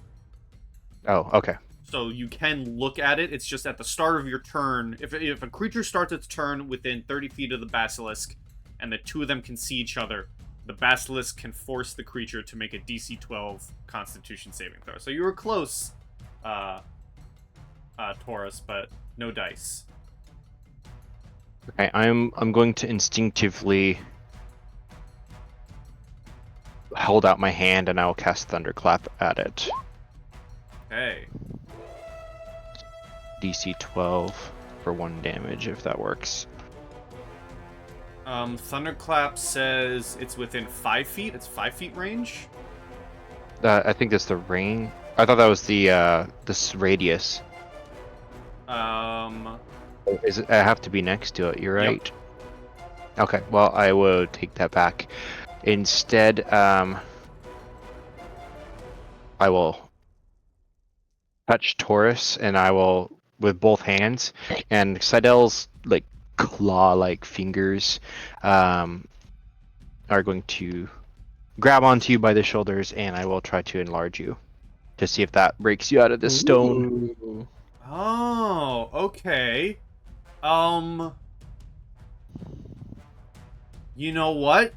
Oh, okay. So you can look at it. It's just at the start of your turn. If a creature starts its turn within 30 feet of the Basilisk, and the two of them can see each other, the Basilisk can force the creature to make a DC 12 Constitution saving throw. So you were close, Taurus, but no dice. Okay, I'm going to instinctively hold out my hand and I will cast Thunderclap at it. Okay. DC 12 for 1 damage if that works. Thunderclap says it's within 5 feet. It's 5 feet range. I think that's the range. I thought that was the this radius. Is it? I have to be next to it. You're right. Okay. Well, I will take that back. Instead, I will touch Taurus, and I will with both hands, and Seidel's like claw-like fingers are going to grab onto you by the shoulders, and I will try to enlarge you to see if that breaks you out of this stone. Ooh. Oh, okay. You know what?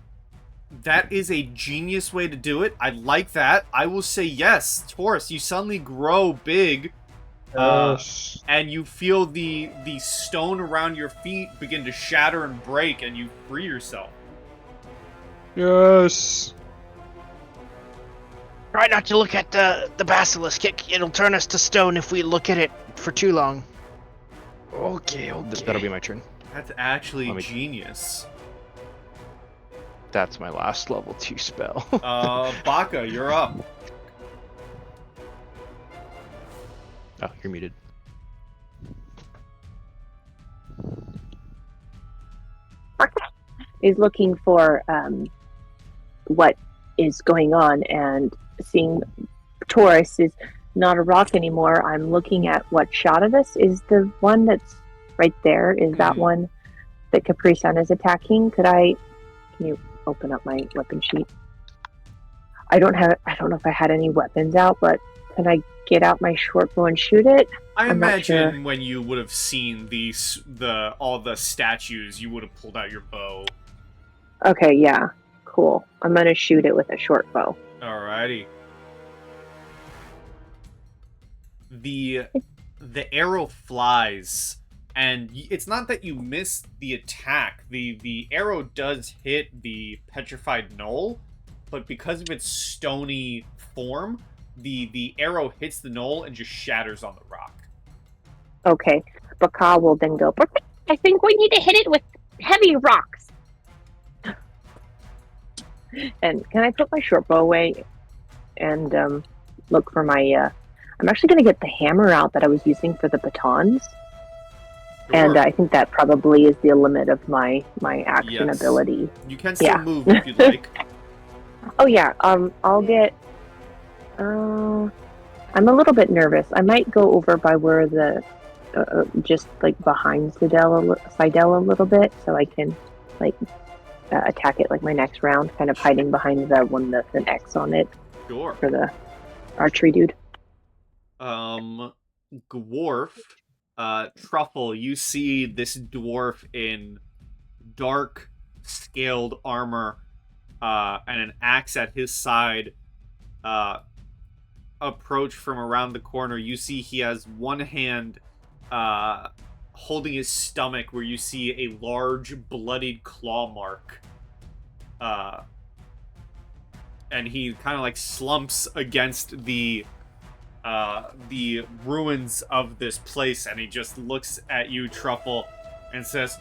That is a genius way to do it. I like that. I will say yes, Taurus. You suddenly grow big, Yes. and you feel the stone around your feet begin to shatter and break, and you free yourself. Yes. Try not to look at the basilisk. It'll turn us to stone if we look at it for too long. Okay, That'll be my turn. That's actually Let me- genius. That's my last level 2 spell. Baka, you're up. Oh, you're muted. is looking for what is going on, and seeing Taurus is not a rock anymore. I'm looking at what shot of us is the one that's right there. Is that one that Capri-san is attacking? Can you open up my weapon sheet? I don't know if I had any weapons out, but can I get out my short bow and shoot it? I I'm not imagine sure. when you would have seen all the statues, you would have pulled out your bow. Okay, yeah, cool. I'm gonna shoot it with a short bow. Alrighty. The arrow flies, and it's not that you miss the attack. The arrow does hit the petrified knoll, but because of its stony form, the arrow hits the knoll and just shatters on the rock. Okay, Baka will then go, I think we need to hit it with heavy rocks. And can I put my short bow away and look for my... I'm actually going to get the hammer out that I was using for the batons. Sure. And I think that probably is the limit of my action Yes. ability. You can still move if you'd like. Oh yeah, I'll get... I'm a little bit nervous. I might go over by where the... just like behind Sidel a little bit, so I can like attack it like my next round, kind of hiding behind the one with an X on it. Sure. For the archery dude. Dwarf, Truffle, you see this dwarf in dark scaled armor, and an axe at his side, approach from around the corner. You see he has one hand holding his stomach, where you see a large bloodied claw mark. And he kind of like slumps against the ruins of this place, and he just looks at you, Truffle, and says,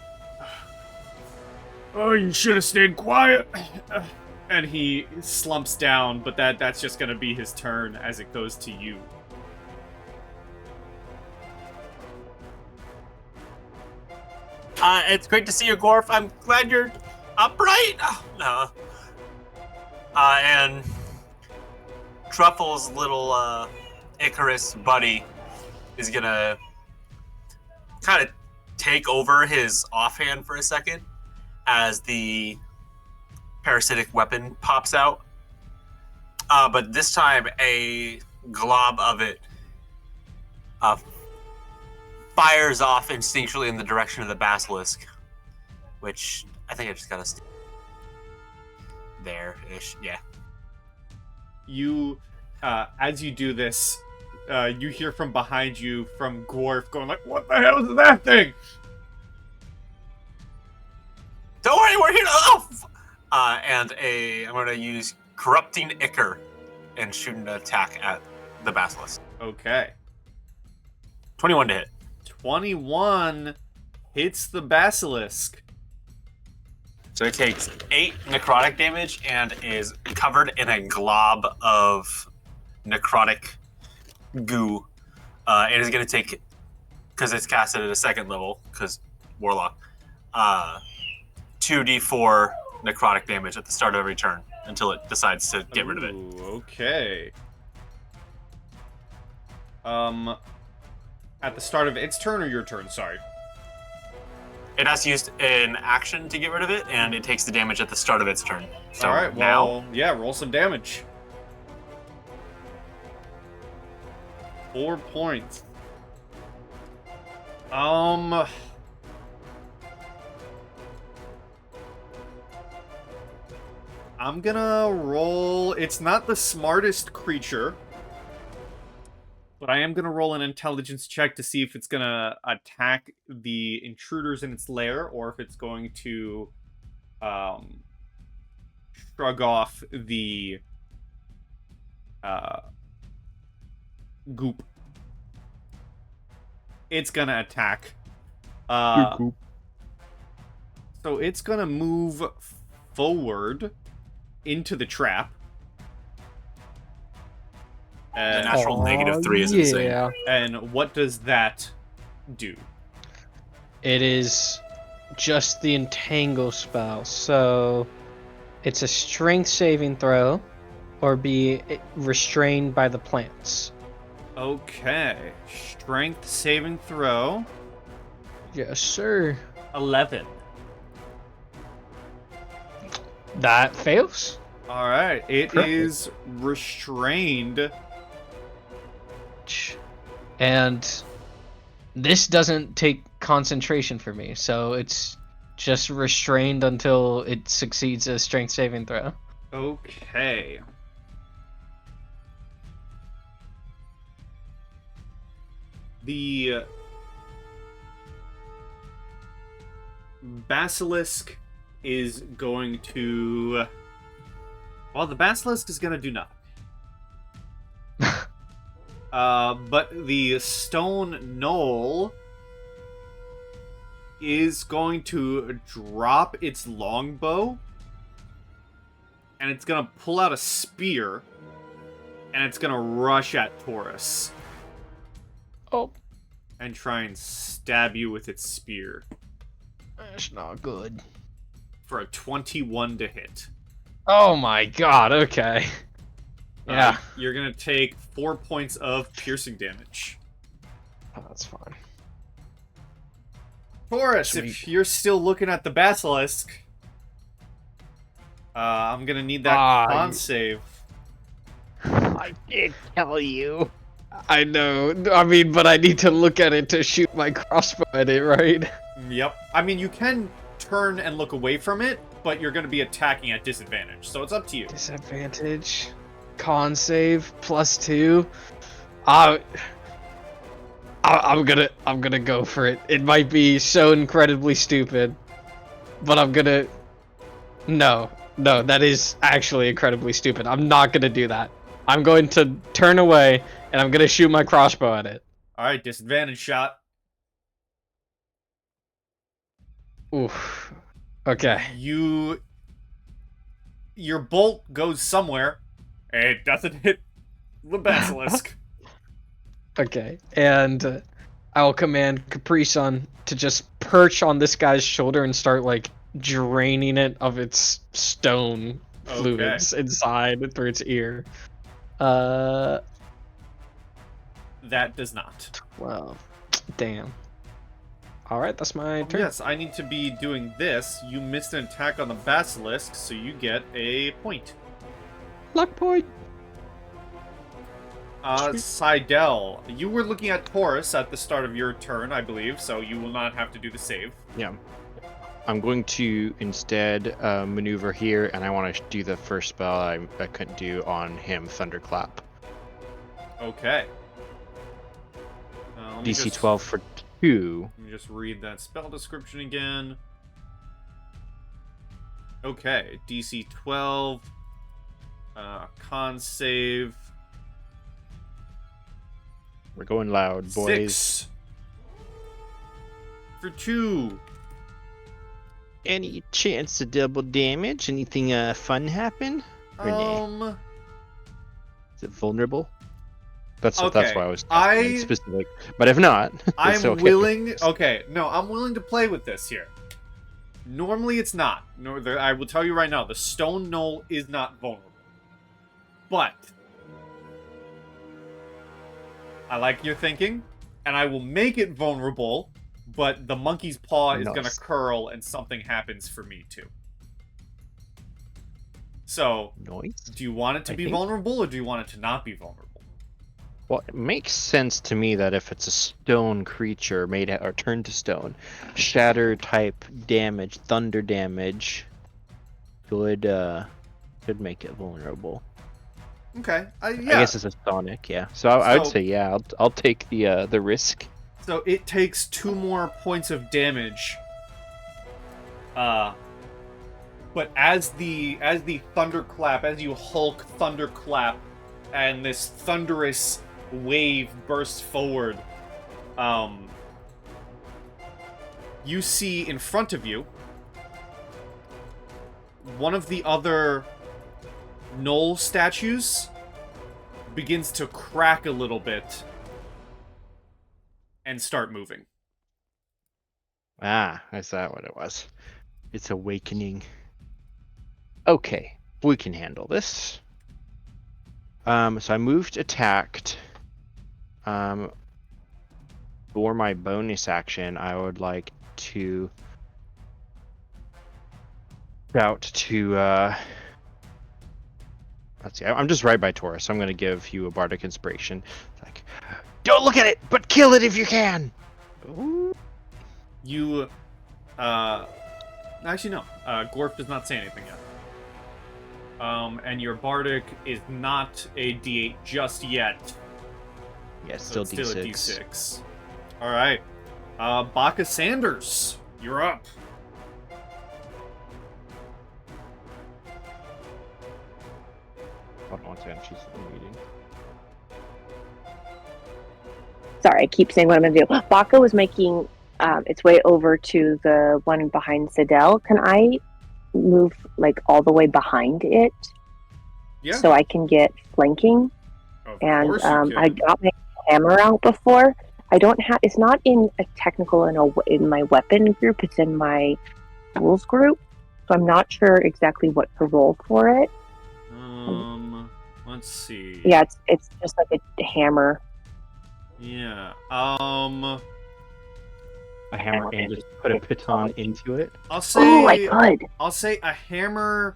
"Oh, you should have stayed quiet." And he slumps down, but that's just gonna be his turn as it goes to you. It's great to see you, Dwarf. I'm glad you're upright. No. And Truffle's little Icarus buddy is gonna kind of take over his offhand for a second as the parasitic weapon pops out. But this time, a glob of it fires off instinctually in the direction of the Basilisk, which I think I just gotta stay there-ish, yeah. You, as you do this, you hear from behind you from Dwarf going like, "What the hell is that thing?" Don't worry, we're here to... I'm gonna use Corrupting Ichor and shoot an attack at the Basilisk. Okay. 21 to hit. 21 hits the Basilisk. So it takes 8 necrotic damage and is covered in a glob of necrotic goo. It is going to take, because it's casted at a second level, because Warlock, 2d4 necrotic damage at the start of every turn until it decides to get rid of it. Okay. At the start of its turn or your turn? Sorry. It has to use an action to get rid of it, and it takes the damage at the start of its turn. So all right, well, yeah, roll some damage. 4 points. I'm gonna roll... It's not the smartest creature, but I am gonna roll an intelligence check to see if it's gonna attack the intruders in its lair, or if it's going to shrug off the goop. It's gonna attack. So it's gonna move forward into the trap. The natural -3 is insane. And what does that do? It is just the entangle spell. So it's a strength saving throw or be restrained by the plants. Okay. Strength saving throw. Yes, sir. 11. That fails. Alright. It Perfect. is restrained. And this doesn't take concentration for me, so it's just restrained until it succeeds a strength saving throw. Okay. The Basilisk is going to... Well, the Basilisk is going to do nothing. But the stone knoll is going to drop its longbow, and it's going to pull out a spear, and it's going to rush at Taurus. Oh. And try and stab you with its spear. That's not good. For a 21 to hit. Oh my god, okay. Yeah. You're going to take 4 points of piercing damage. Oh, that's fine. Taurus, Sweet. if you're still looking at the Basilisk, I'm going to need that con save. I did tell you. I know. I mean, but I need to look at it to shoot my crossbow at it, right? Yep. I mean, you can turn and look away from it, but you're going to be attacking at disadvantage, so it's up to you. Disadvantage. Con save +2. I'm gonna go for it. It might be so incredibly stupid, but I'm gonna. No, that is actually incredibly stupid. I'm not gonna do that. I'm going to turn away and I'm gonna shoot my crossbow at it. All right, disadvantage shot. Oof. Okay. Your bolt goes somewhere. It doesn't hit the Basilisk. Okay, and I'll command Capri-Sun to just perch on this guy's shoulder and start, like, draining it of its stone fluids inside through its ear. That does not. Well, damn. Alright, that's my turn. Yes, I need to be doing this. You missed an attack on the Basilisk, so you get a point. Luck point! Seidel, you were looking at Taurus at the start of your turn, I believe, so you will not have to do the save. Yeah. I'm going to instead maneuver here, and I want to do the first spell I couldn't do on him, Thunderclap. Okay. DC 12 for 2. Let me just read that spell description again. Okay, DC 12. Con save. We're going loud, boys. 6. For 2. Any chance to double damage? Anything fun happen? Or nay? Is it vulnerable? That's Okay, why I was being specific. But if not, it's I'm okay. willing. Okay, no, I'm willing to play with this here. Normally, it's not. I will tell you right now, the stone knoll is not vulnerable. But I like your thinking, and I will make it vulnerable. But the monkey's paw is going to curl, and something happens for me too. So, do you want it to be vulnerable, or do you want it to not be vulnerable? Well, it makes sense to me that if it's a stone creature made or turned to stone, shatter type damage, thunder damage, could make it vulnerable. Okay, yeah. I guess it's a sonic, yeah. So I would say, yeah, I'll take the risk. So it takes 2 more points of damage. But as the thunderclap, as you Hulk thunderclap, and this thunderous wave bursts forward, you see in front of you one of the other knoll statues begins to crack a little bit and start moving. Ah, is that what it was? It's awakening. Okay, we can handle this. So I moved, attacked. For my bonus action, I would like to shout to. Let's see. I'm just right by Taurus, so I'm going to give you a bardic inspiration. It's like, don't look at it, but kill it if you can. Ooh. You, actually no. Dwarf does not say anything yet. And your bardic is not a D8 just yet. Yeah, it's So still it's D6. still a D6. All right. Baka Sanders, you're up. Hold on one second, she's in a meeting. Sorry, I keep saying what I'm gonna do. Baka was making its way over to the one behind Sidel. Can I move like all the way behind it Yeah. so I can get flanking? Of And course you can. I got my hammer out before. I don't have. It's not in a technical in my weapon group. It's in my tools group. So I'm not sure exactly what to roll for it. Let's see. Yeah, it's just like a hammer. Yeah. A hammer and just put a baton into it. I'll say. Oh, I could. I'll say a hammer.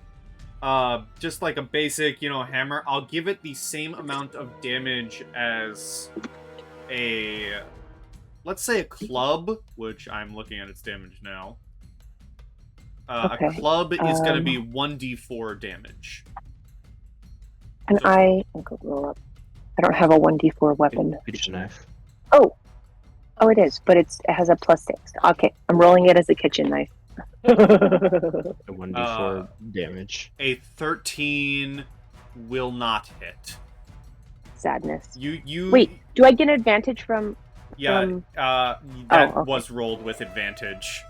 Just like a basic, hammer. I'll give it the same amount of damage as a, let's say a club, which I'm looking at its damage now. Okay. A club is going to be 1d4 damage. And I'll go roll up. I don't have a 1d4 weapon. Kitchen knife. Oh, it is, but it has a +6. Okay, I'm rolling it as a kitchen knife. A 1d4 damage. A 13 will not hit. Sadness. You Wait, do I get an advantage from? Yeah, that okay. was rolled with advantage.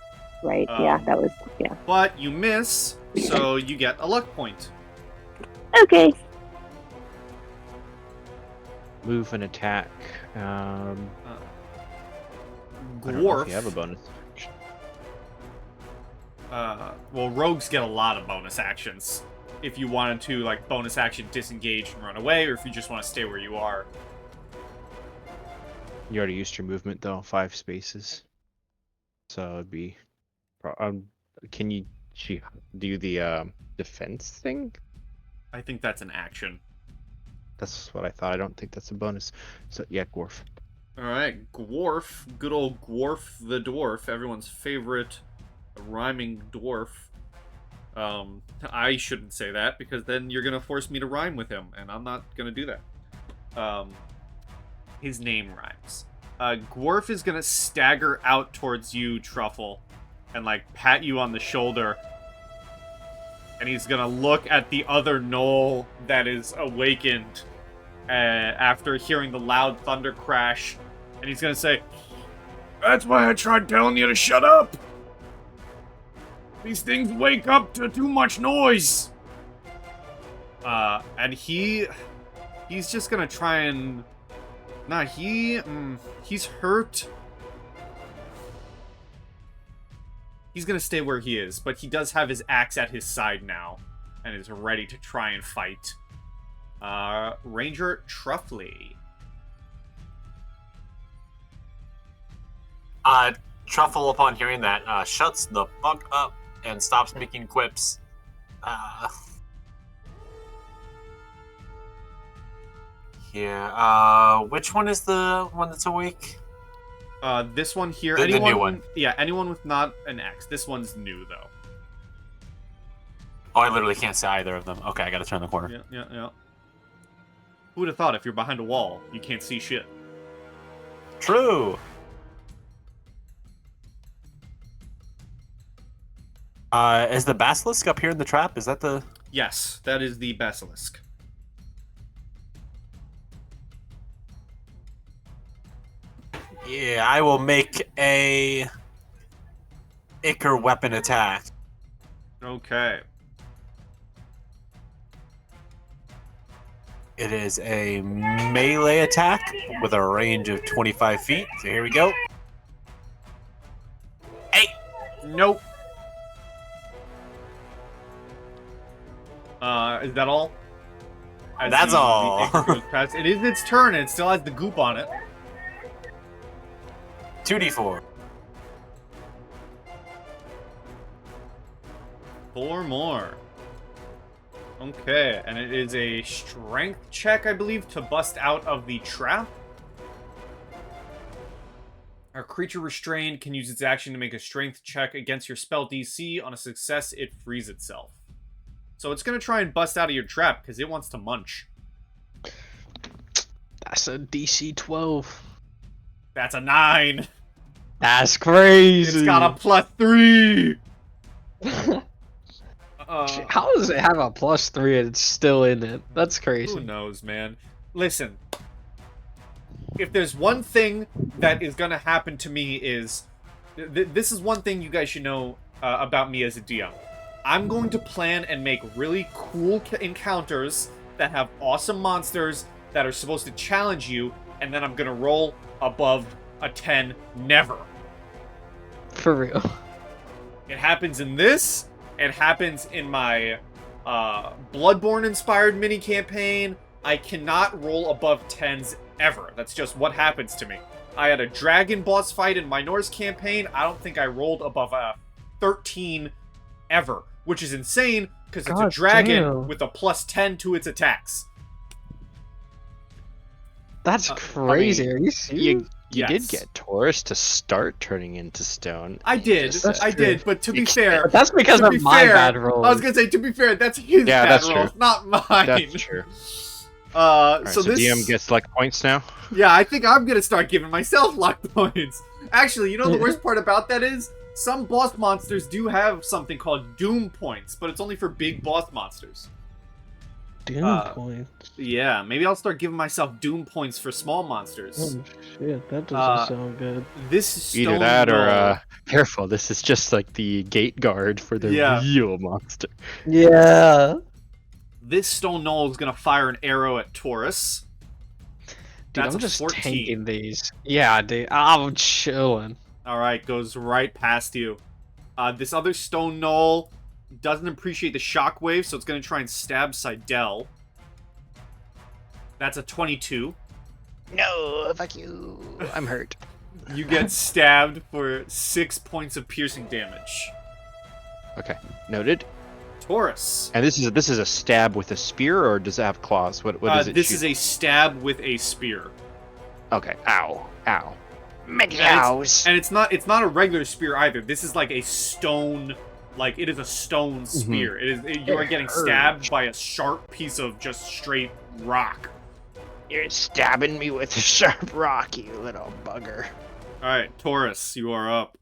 Right. Yeah, that was. Yeah. But you miss, so you get a luck point. Okay. Move and attack. I don't know Dwarf. if you have a bonus. Well, rogues get a lot of bonus actions. If you wanted to, like, bonus action disengage and run away, or if you just want to stay where you are. You already used your movement though, 5 spaces. So it'd be. Can you do the defense thing? I think that's an action. That's what I thought. I don't think that's a bonus. So yeah, Dwarf. Alright, Dwarf. Good old Dwarf the Dwarf. Everyone's favorite rhyming dwarf. I shouldn't say that, because then you're going to force me to rhyme with him, and I'm not going to do that. His name rhymes. Dwarf is going to stagger out towards you, Truffle, and, like, pat you on the shoulder. And he's going to look at the other knoll that is awakened after hearing the loud thunder crash. And he's going to say, "That's why I tried telling you to shut up! These things wake up to too much noise!" And he's just gonna try and... Nah, he's hurt. He's gonna stay where he is, but he does have his axe at his side now, and is ready to try and fight. Ranger Truffley. Truffle, upon hearing that, shuts the fuck up and stops making quips. Which one is the one that's awake? This one here. The new one. Yeah, anyone with not an X. This one's new, though. Oh, I literally can't see either of them. Okay, I gotta turn the corner. Yeah. Who would have thought if you're behind a wall, you can't see shit? True! Is the Basilisk up here in the trap? Is that the... Yes, that is the Basilisk. Yeah, I will make a... Ichor weapon attack. Okay. It is a melee attack with a range of 25 feet. So here we go. 8! Nope. Is that all? As That's all. the goes past. It is its turn, and it still has the goop on it. 2d4. 4 more. Okay, and it is a strength check, I believe, to bust out of the trap. A creature restrained can use its action to make a strength check against your spell DC. On a success, it frees itself. So it's going to try and bust out of your trap because it wants to munch. That's a DC 12. That's a 9. That's crazy. It's got a +3. How does it have a +3 and it's still in it? That's crazy. Who knows, man? Listen, if there's one thing that is going to happen to me is... this is one thing you guys should know about me as a DM. I'm going to plan and make really cool encounters that have awesome monsters that are supposed to challenge you, and then I'm going to roll above a 10 never. For real. It happens in this. It happens in my Bloodborne-inspired mini-campaign. I cannot roll above 10s ever. That's just what happens to me. I had a dragon boss fight in my Norse campaign. I don't think I rolled above a 13 ever, which is insane because it's a dragon with a +10 to its attacks. That's crazy. Are you serious? You did get Taurus to start turning into stone. I did, but to be fair... That's because of my bad roll. I was going to say, to be fair, that's his bad rolls, not mine. That's true. So this DM gets luck points now? Yeah, I think I'm going to start giving myself luck points. Actually, you know the worst part about that is? Some boss monsters do have something called Doom points, but it's only for big boss monsters. Doom points? Yeah, maybe I'll start giving myself Doom points for small monsters. Oh shit, that doesn't sound good. This stone Either that knoll, or, careful, this is just like the gate guard for the real monster. Yeah. This stone knoll is going to fire an arrow at Taurus. Dude, That's I'm just 14. tanking these. Yeah, dude, I'm chilling. Alright, goes right past you. This other stone knoll doesn't appreciate the shockwave, so it's going to try and stab Seidel. That's a 22. No, fuck you. I'm hurt. You get stabbed for 6 points of piercing damage. Okay, noted. Taurus. And this is a stab with a spear, or does it have claws? What does it This shoot? is a stab with a spear. Okay, ow. Many And hours. it's not a regular spear either. This is like a stone, like it is a stone spear. You are getting stabbed by a sharp piece of just straight rock. You're stabbing me with a sharp rock, you little bugger. All right, Taurus, you are up.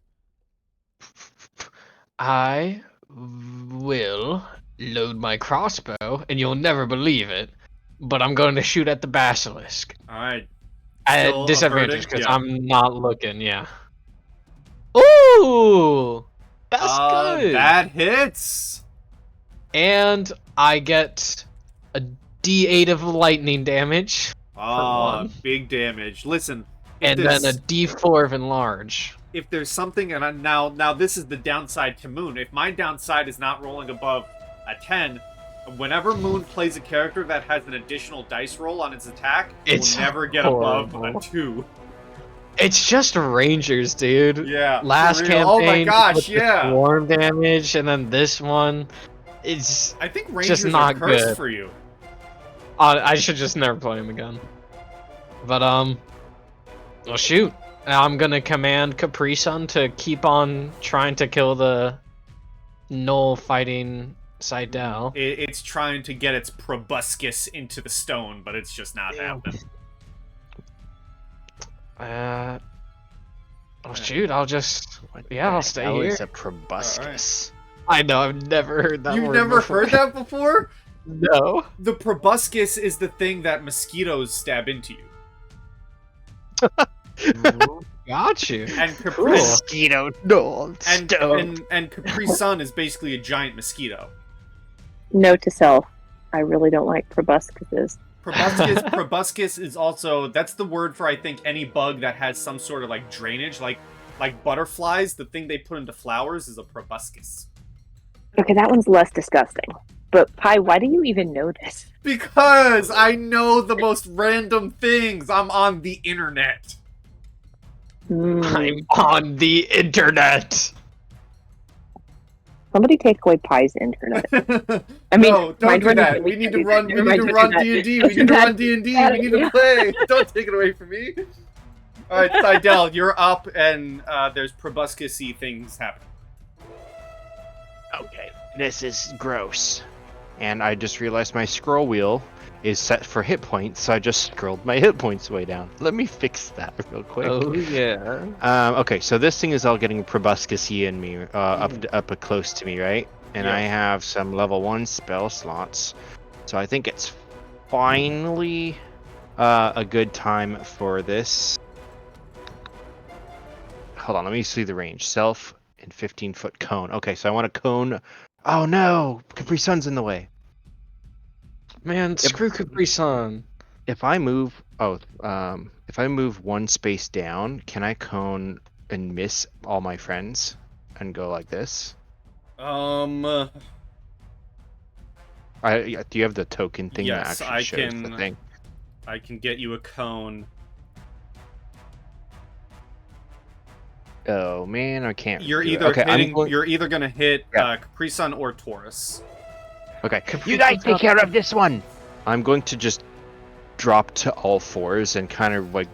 I will load my crossbow, and you'll never believe it, but I'm going to shoot at the Basilisk. All right. At Still disadvantage averting? because Yeah. I'm not looking. Yeah. Ooh, that's good. That hits. And I get a D8 of lightning damage, Ah, big damage. Listen, and then a D4 of enlarge. if there's something, and now this is the downside to Moon. If my downside is not rolling above a 10, whenever Moon plays a character that has an additional dice roll on its attack, it will never get above horrible. a 2. It's just Rangers, dude. Yeah. Last for campaign, real. Oh my gosh, with the yeah. swarm damage, and then this one, it's I think Rangers just not are cursed good. for you. I should just never play him again. But well, shoot. I'm gonna command Capri Sun to keep on trying to kill the Knoll fighting Seidel. It's trying to get its proboscis into the stone, but it's just not happening. Oh shoot! I'll just I'll stay That here. was a proboscis. I know. I've never heard that. You've word never before. heard that before? No. The proboscis is the thing that mosquitoes stab into you. Got you. And Cool. Capri Mosquito knoll. and Capri Sun is basically a giant mosquito. Note to self: I really don't like proboscises. Proboscis is also, that's the word for, I think, any bug that has some sort of like drainage. Like like butterflies, the thing they put into flowers is a proboscis. Okay, that one's less disgusting. But Pi, why do you even know this? Because I know the most random things. I'm on the internet. I'm on the internet. Somebody take away Pi's internet. I mean, no, don't do that. We need to run. We need to run D&D. We need to run D&D. We need to play. Don't take it away from me. All right, Seidel, you're up, and there's proboscis-y things happening. Okay, this is gross. And I just realized my scroll wheel is set for hit points, so I just scrolled my hit points way down. Let me fix that real quick. Oh yeah. Okay, so this thing is all getting proboscis-y in me, up close to me, right? And Yeah. I have some level 1 spell slots, so I think it's finally a good time for this. Hold on, let me see the range. Self and 15-foot cone. Okay, so I want a cone. Oh no, Capri Sun's in the way. Man, screw Capri Sun. If I move, if I move one space down, can I cone and miss all my friends and go like this? Um. Do you have the token thing Yes, that actually shows the thing? I can get you a cone. Oh man, I can't. You're do it. either Okay, hitting. I'm going... You're either gonna hit Yeah. Capri Sun or Taurus. Okay, You guys take care of this one. I'm going to just drop to all fours and kind of like,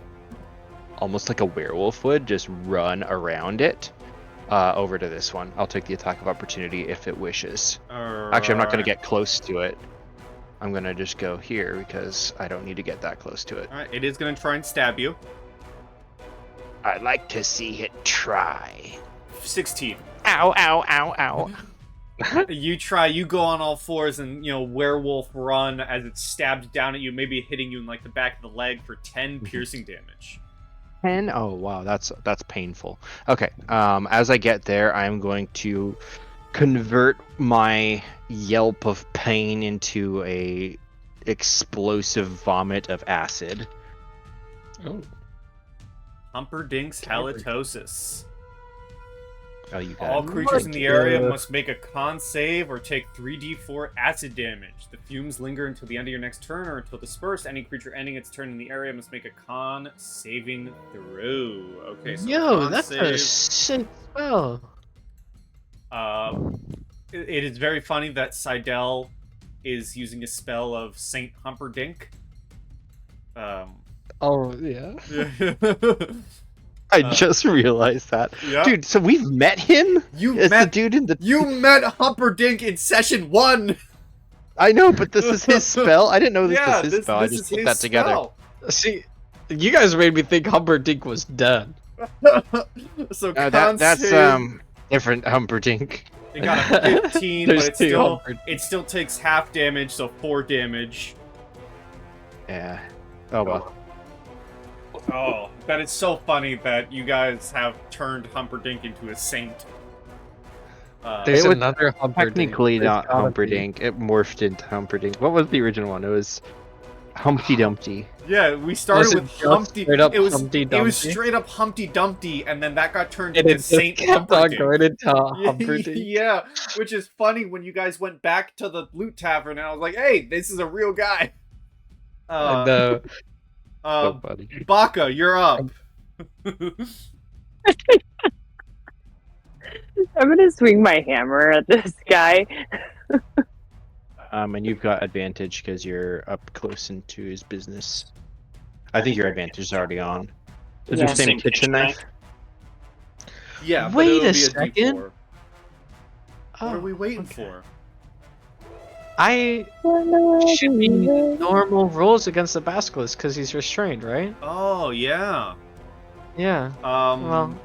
almost like a werewolf would, just run around it. Over to this one. I'll take the attack of opportunity if it wishes. Actually, I'm not going to get close to it. I'm going to just go here because I don't need to get that close to it. All right, it is gonna try and stab you. I'd like to see it try. 16. Ow, ow, ow, ow. You try. You go on all fours and werewolf run as it stabs down at you, maybe hitting you in like the back of the leg for 10 piercing damage. 10? Oh wow, that's painful. Okay, as I get there, I'm going to convert my yelp of pain into a explosive vomit of acid. Oh. Humperdinck's halitosis. Oh, you got All it. creatures in the area must make a con save or take 3d4 acid damage. The fumes linger until the end of your next turn or until dispersed. Any creature ending its turn in the area must make a con saving throw. Okay, so Yo, con that's save. a sick spell. It is very funny that Seidel is using a spell of Saint Humperdinck. Oh yeah. I just realized that. Yeah. Dude, so we've met him? You It's met the dude in the... You met Humperdinck in session 1. I know, but this is his spell. I didn't know this Yeah, was his spell. I this just is put his that together. spell. See, you guys made me think Humperdinck was dead. So No, con that's save, different Humperdinck. it got a 15, but There's two Humperdinck. it still takes half damage, so 4 damage. Yeah. Oh well. Oh, that is so funny that you guys have turned Humperdinck into a saint. There's It was another Humperdinck. Technically There's not gotta be. Humperdinck. It morphed into Humperdinck. What was the original one? It was Humpty Dumpty. Yeah, we started Was it with just Humpty. straight up It was Humpty it was Dumpty? straight up Humpty Dumpty, and then that got turned And into it just Saint kept on Humperdinck. going into Humperdinck. Yeah, which is funny when you guys went back to the loot tavern, and I was like, "Hey, this is a real guy." And, So funny. Baka, you're up. I'm gonna swing my hammer at this guy. And you've got advantage because you're up close into his business. I think your advantage is already on. Is Yeah. your same kitchen knife? Yeah, but Wait it'll a be second. D4. Oh, What are we waiting okay. for? I should be normal rolls against the Basilisk because he's restrained, right? Oh yeah. Yeah. Well,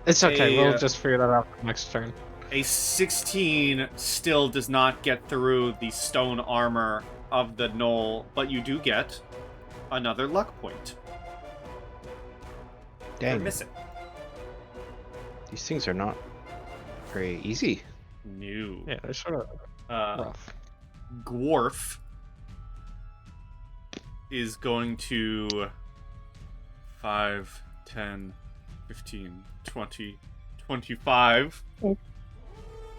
it's okay. We'll just figure that out for next turn. A 16 still does not get through the stone armor of the gnoll, but you do get another luck point. You're Dang, missing. these things are not very easy. New. Yeah, they're sort of rough. Dwarf is going to 5, 10, 15, 20, 25.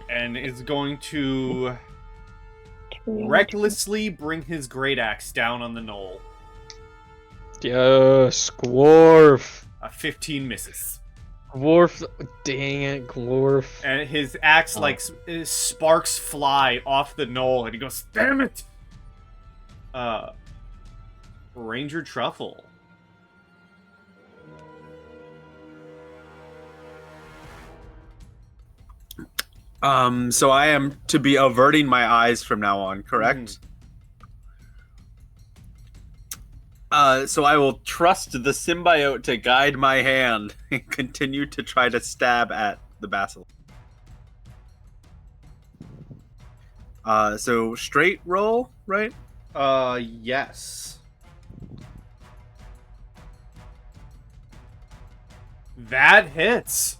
And is going to recklessly bring his great axe down on the knoll. Yes, Dwarf. A 15 misses. Dwarf. Dang it, Dwarf. And his axe, sparks fly off the knoll, and he goes, "Damn it!" Ranger Truffle. So I am to be averting my eyes from now on, correct? So I will trust the symbiote to guide my hand and continue to try to stab at the basilisk. So straight roll, right? Yes. That hits.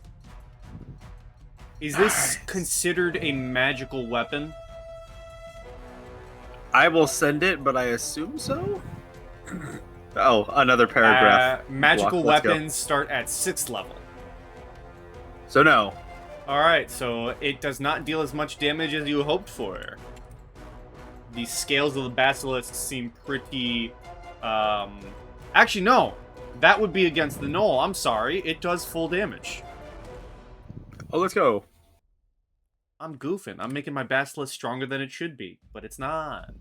Is this considered a magical weapon? I will send it, but I assume so? Oh, another paragraph. Magical Let's go. weapons start at 6th level. So no. Alright, so it does not deal as much damage as you hoped for. The scales of the basilisk seem pretty... Actually, no. That would be against the knoll. I'm sorry. It does full damage. Oh, let's go. I'm goofing. I'm making my basilisk stronger than it should be, but it's not.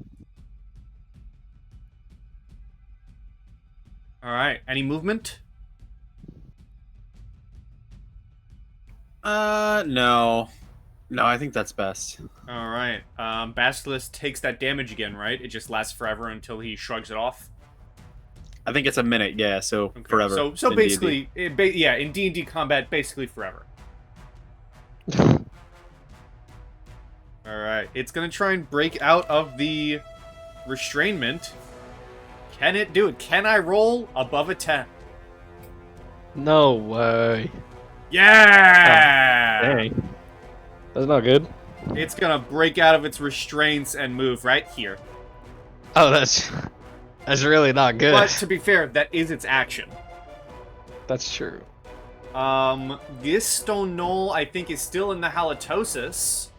Alright, any movement? No. No, I think that's best. Alright, Basilisk takes that damage again, right? It just lasts forever until he shrugs it off? I think it's a minute, yeah, so Okay. forever. So in basically, yeah, in D&D combat, basically forever. Alright, it's gonna try and break out of the restrainment. Can it do it? Can I roll above a 10? No way. Yeah! Dang. That's not good. It's gonna break out of its restraints and move right here. Oh, that's really not good. But to be fair, that is its action. That's true. This stone knoll, I think, is still in the halitosis.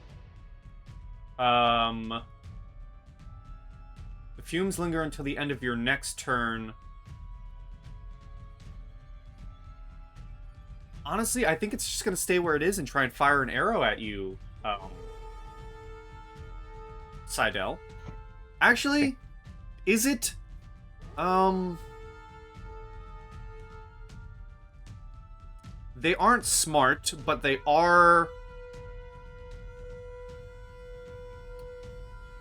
The fumes linger until the end of your next turn. Honestly, I think it's just gonna stay where it is and try and fire an arrow at you, Seidel. Actually, is it? They aren't smart, but they are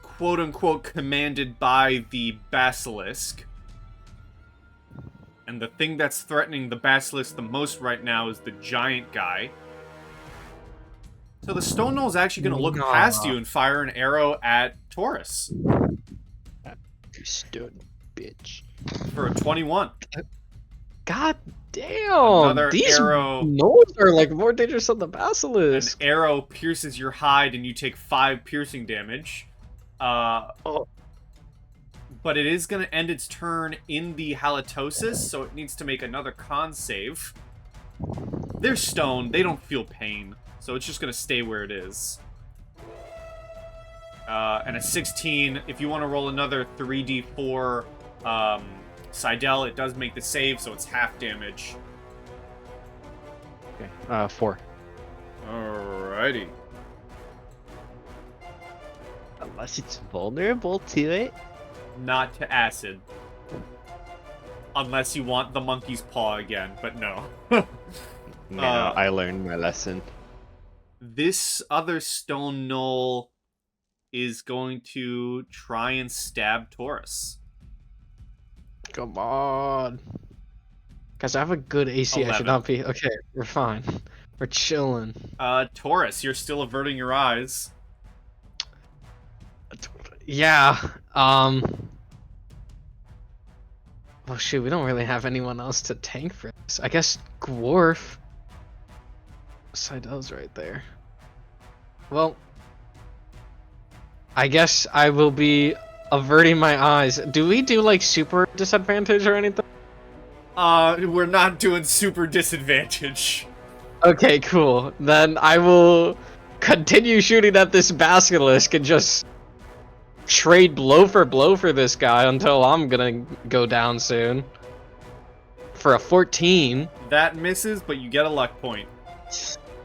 quote-unquote commanded by the Basilisk. And the thing that's threatening the Basilisk the most right now is the giant guy. So the Stone Knoll is actually going to look past you and fire an arrow at Taurus. You stone bitch. For a 21. God damn! Another These arrow. gnolls are like more dangerous than the An basilisk. arrow pierces your hide and you take 5 piercing damage. But it is going to end its turn in the halitosis, so it needs to make another con save. They're stone. They don't feel pain, so it's just going to stay where it is. And a 16, if you want to roll another 3d4 Seidel, it does make the save, so it's half damage. Okay, 4. Alrighty. Unless it's vulnerable to it. Not to acid. Unless you want the monkey's paw again, but no. No, I learned my lesson. This other stone knoll is going to try and stab Taurus. Come on. Guys, I have a good AC. I 11. should not be. Okay, we're fine. We're chilling. Taurus, you're still averting your eyes. Yeah. Oh shoot, we don't really have anyone else to tank for this. I guess Dwarf. Seidel's right there. Well, I guess I will be averting my eyes. Do we do like super disadvantage or anything? We're not doing super disadvantage. Okay, cool. Then I will continue shooting at this basilisk and just trade blow for this guy until I'm gonna go down soon. For a 14. That misses, but you get a luck point.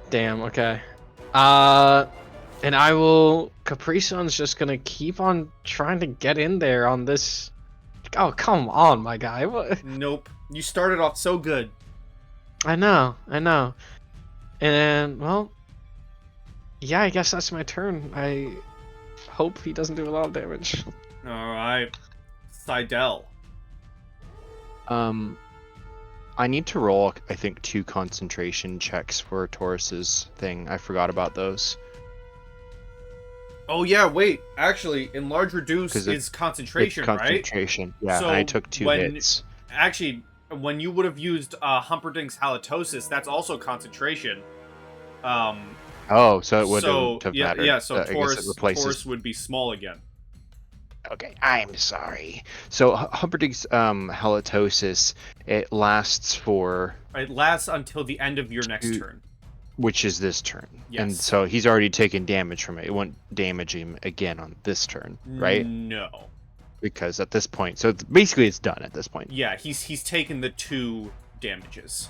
Damn, okay. And I will... Capri Sun's just gonna keep on trying to get in there on this... Oh, come on, my guy. What? Nope. You started off so good. I know. And, well... Yeah, I guess that's my turn. I hope he doesn't do a lot of damage. Alright. Seidel. I need to roll, I think, 2 concentration checks for Taurus's thing. I forgot about those. Oh yeah, wait. Actually, enlarge reduce 'Cause is concentration, It's right? concentration, yeah, So and I took 2 hits. Actually, when you would have used Humperdinck's halitosis, that's also concentration. Oh, so it wouldn't have mattered. Yeah, so I guess it Taurus replaces... would be small again. Okay, I'm sorry. So Humperdinck's halitosis, it lasts for... It lasts until the end of your next Two- turn. Which is this turn. Yes. And so he's already taken damage from it. It won't damage him again on this turn, right? No. Because at this point, so basically it's done at this point. Yeah, he's taken the 2 damages.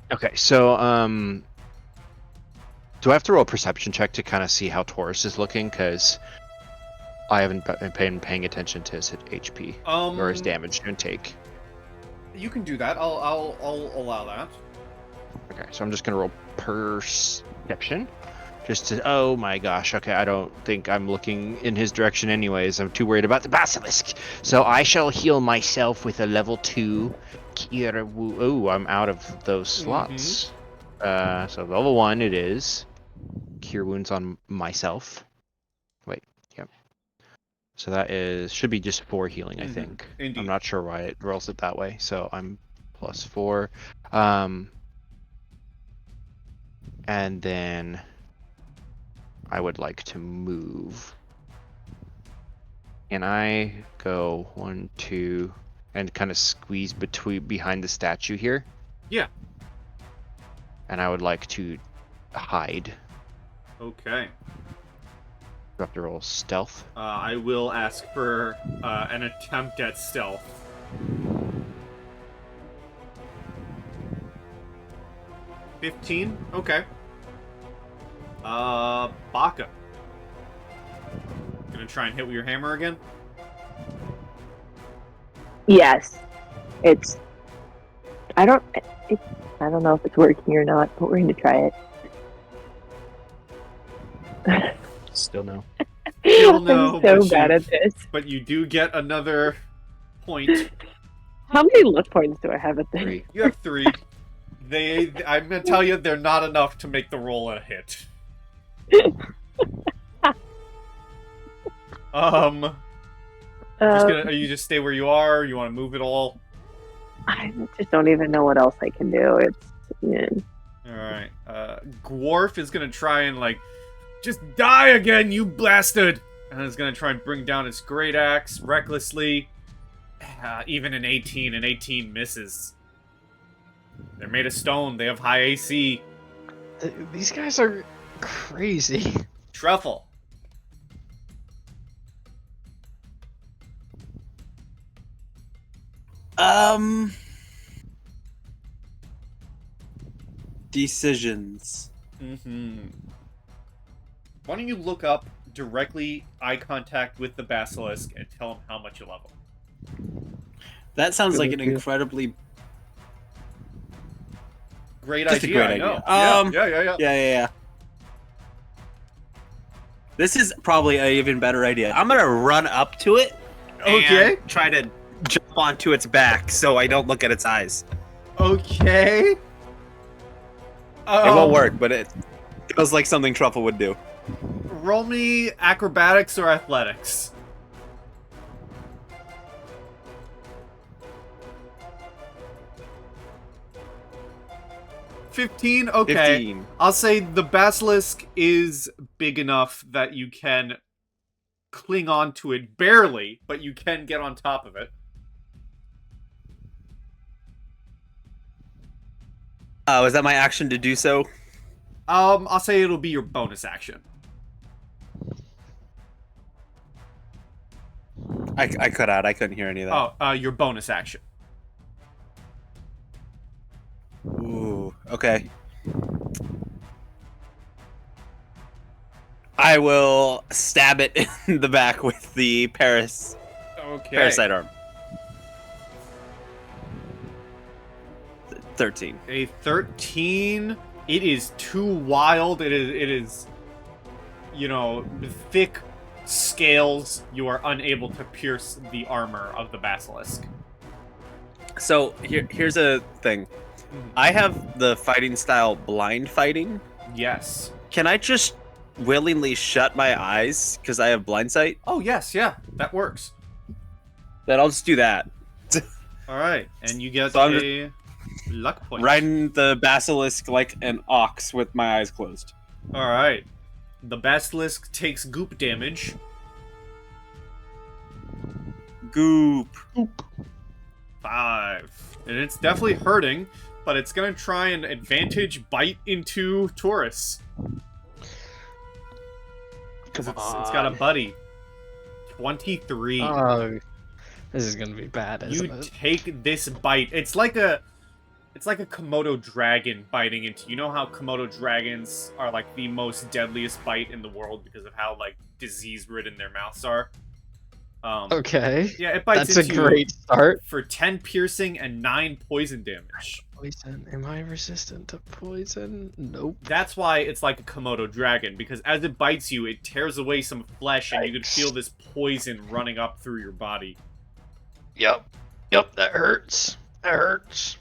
Okay, so do I have to roll a perception check to kind of see how Taurus is looking? Because I haven't been paying attention to his HP or his damage intake. You can do that. I'll allow that. Okay, so I'm just gonna roll perception, just to... Oh my gosh. Okay, I don't think I'm looking in his direction anyways. I'm too worried about the basilisk. So I shall heal myself with a level 2 cure wound. Oh, I'm out of those slots. So level 1 it is. Cure wounds on myself. Wait, yep. So that should be just 4 healing, I think. Indeed. I'm not sure why it rolls it that way. So I'm plus 4. And then I would like to move. And I go 1, 2, and kind of squeeze behind the statue here. Yeah. And I would like to hide. Okay. Do I have to roll stealth? I will ask for an attempt at stealth. 15? Okay. Baka. Gonna try and hit with your hammer again? Yes. I don't know if it's working or not, but we're going to try it. Still no. Still no, I'm so but bad at this. But you do get another point. How many luck points do I have at this? 3. You have 3. I'm gonna tell you, they're not enough to make the roll a hit. You just stay where you are? You want to move it all? I just don't even know what else I can do. Alright. Dwarf is gonna try and, just die again, you bastard! And is gonna try and bring down its great axe recklessly. Even an 18 misses. They're made of stone, they have high AC. These guys are crazy. Truffle. Decisions. Why don't you look up directly eye contact with the basilisk and tell him how much you love him? That sounds like an incredibly Great Just idea. a great I know. idea. Yeah. Yeah. This is probably an even better idea. I'm gonna run up to it. Okay. And try to jump onto its back so I don't look at its eyes. Okay. It won't work, but it feels like something Truffle would do. Roll me acrobatics or athletics. $15? Okay. 15. I'll say the basilisk is big enough that you can cling on to it barely, but you can get on top of it. Was that my action to do so? I'll say it'll be your bonus action. I cut out. I couldn't hear any of that. Your bonus action. Ooh, okay. I will stab it in the back with the Okay. parasite arm. 13. A 13. It is too wild. It is, you know, thick scales. You are unable to pierce the armor of the basilisk. So here's a thing. I have the fighting style blind fighting. Yes. Can I just willingly shut my eyes because I have blind sight? Oh, yes, yeah. That works. Then I'll just do that. Alright, and you get So I'm a luck point. Riding the basilisk like an ox with my eyes closed. Alright. The basilisk takes goop damage. Goop. 5. And it's definitely hurting, but it's gonna try and advantage bite into Taurus. Come It's on. got a buddy. 23. Oh, this is gonna be bad, You isn't it? take this bite. It's like a Komodo dragon biting into. You know how Komodo dragons are like the most deadliest bite in the world because of how like disease-ridden their mouths are. Okay. Yeah, it bites That's a into you great start. for 10 piercing and 9 poison damage. Poison. Am I resistant to poison? Nope. That's why it's like a Komodo dragon, because as it bites you, it tears away some flesh, and you can feel this poison running up through your body. Yep. Yep, that hurts. That hurts.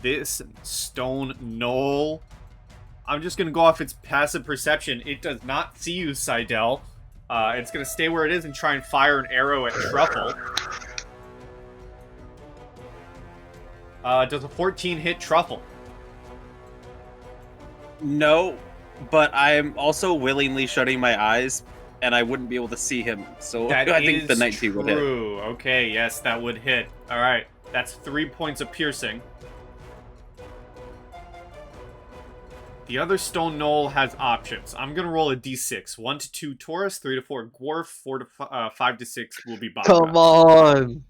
This stone knoll, I'm just gonna go off its passive perception. It does not see you, Seidel. It's gonna stay where it is and try and fire an arrow at Truffle. Does a 14 hit Truffle? No, but I'm also willingly shutting my eyes, and I wouldn't be able to see him. So That I think is the 19 would hit. true. Okay, yes, that would hit. Alright, that's 3 points of piercing. The other stone knoll has options. I'm gonna roll a d6. 1 to 2 Taurus, 3 to 4 Dwarf, 4 to 5 to 6 will be Bobcat. Come on.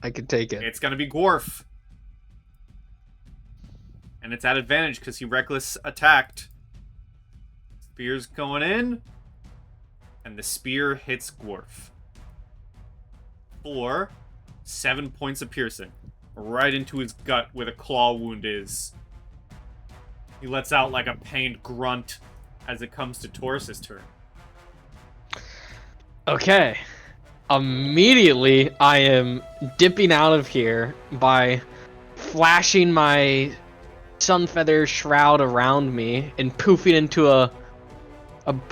I can take it. It's gonna be Dwarf. And it's at advantage because he reckless attacked. Spear's going in. And the spear hits Dwarf. 7 points of piercing. Right into his gut where the claw wound is. He lets out like a pained grunt as it comes to Taurus's turn. Okay. Immediately, I am dipping out of here by flashing my sun feather shroud around me and poofing into a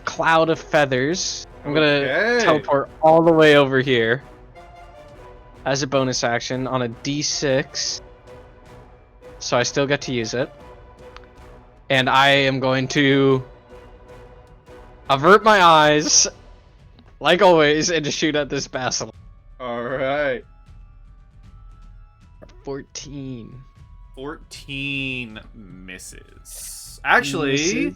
cloud of feathers. I'm gonna Okay. teleport all the way over here as a bonus action on a d6. So I still get to use it. And I am going to avert my eyes, like always, and just shoot at this basilisk. Alright. 14. 14 misses. Actually, Misses?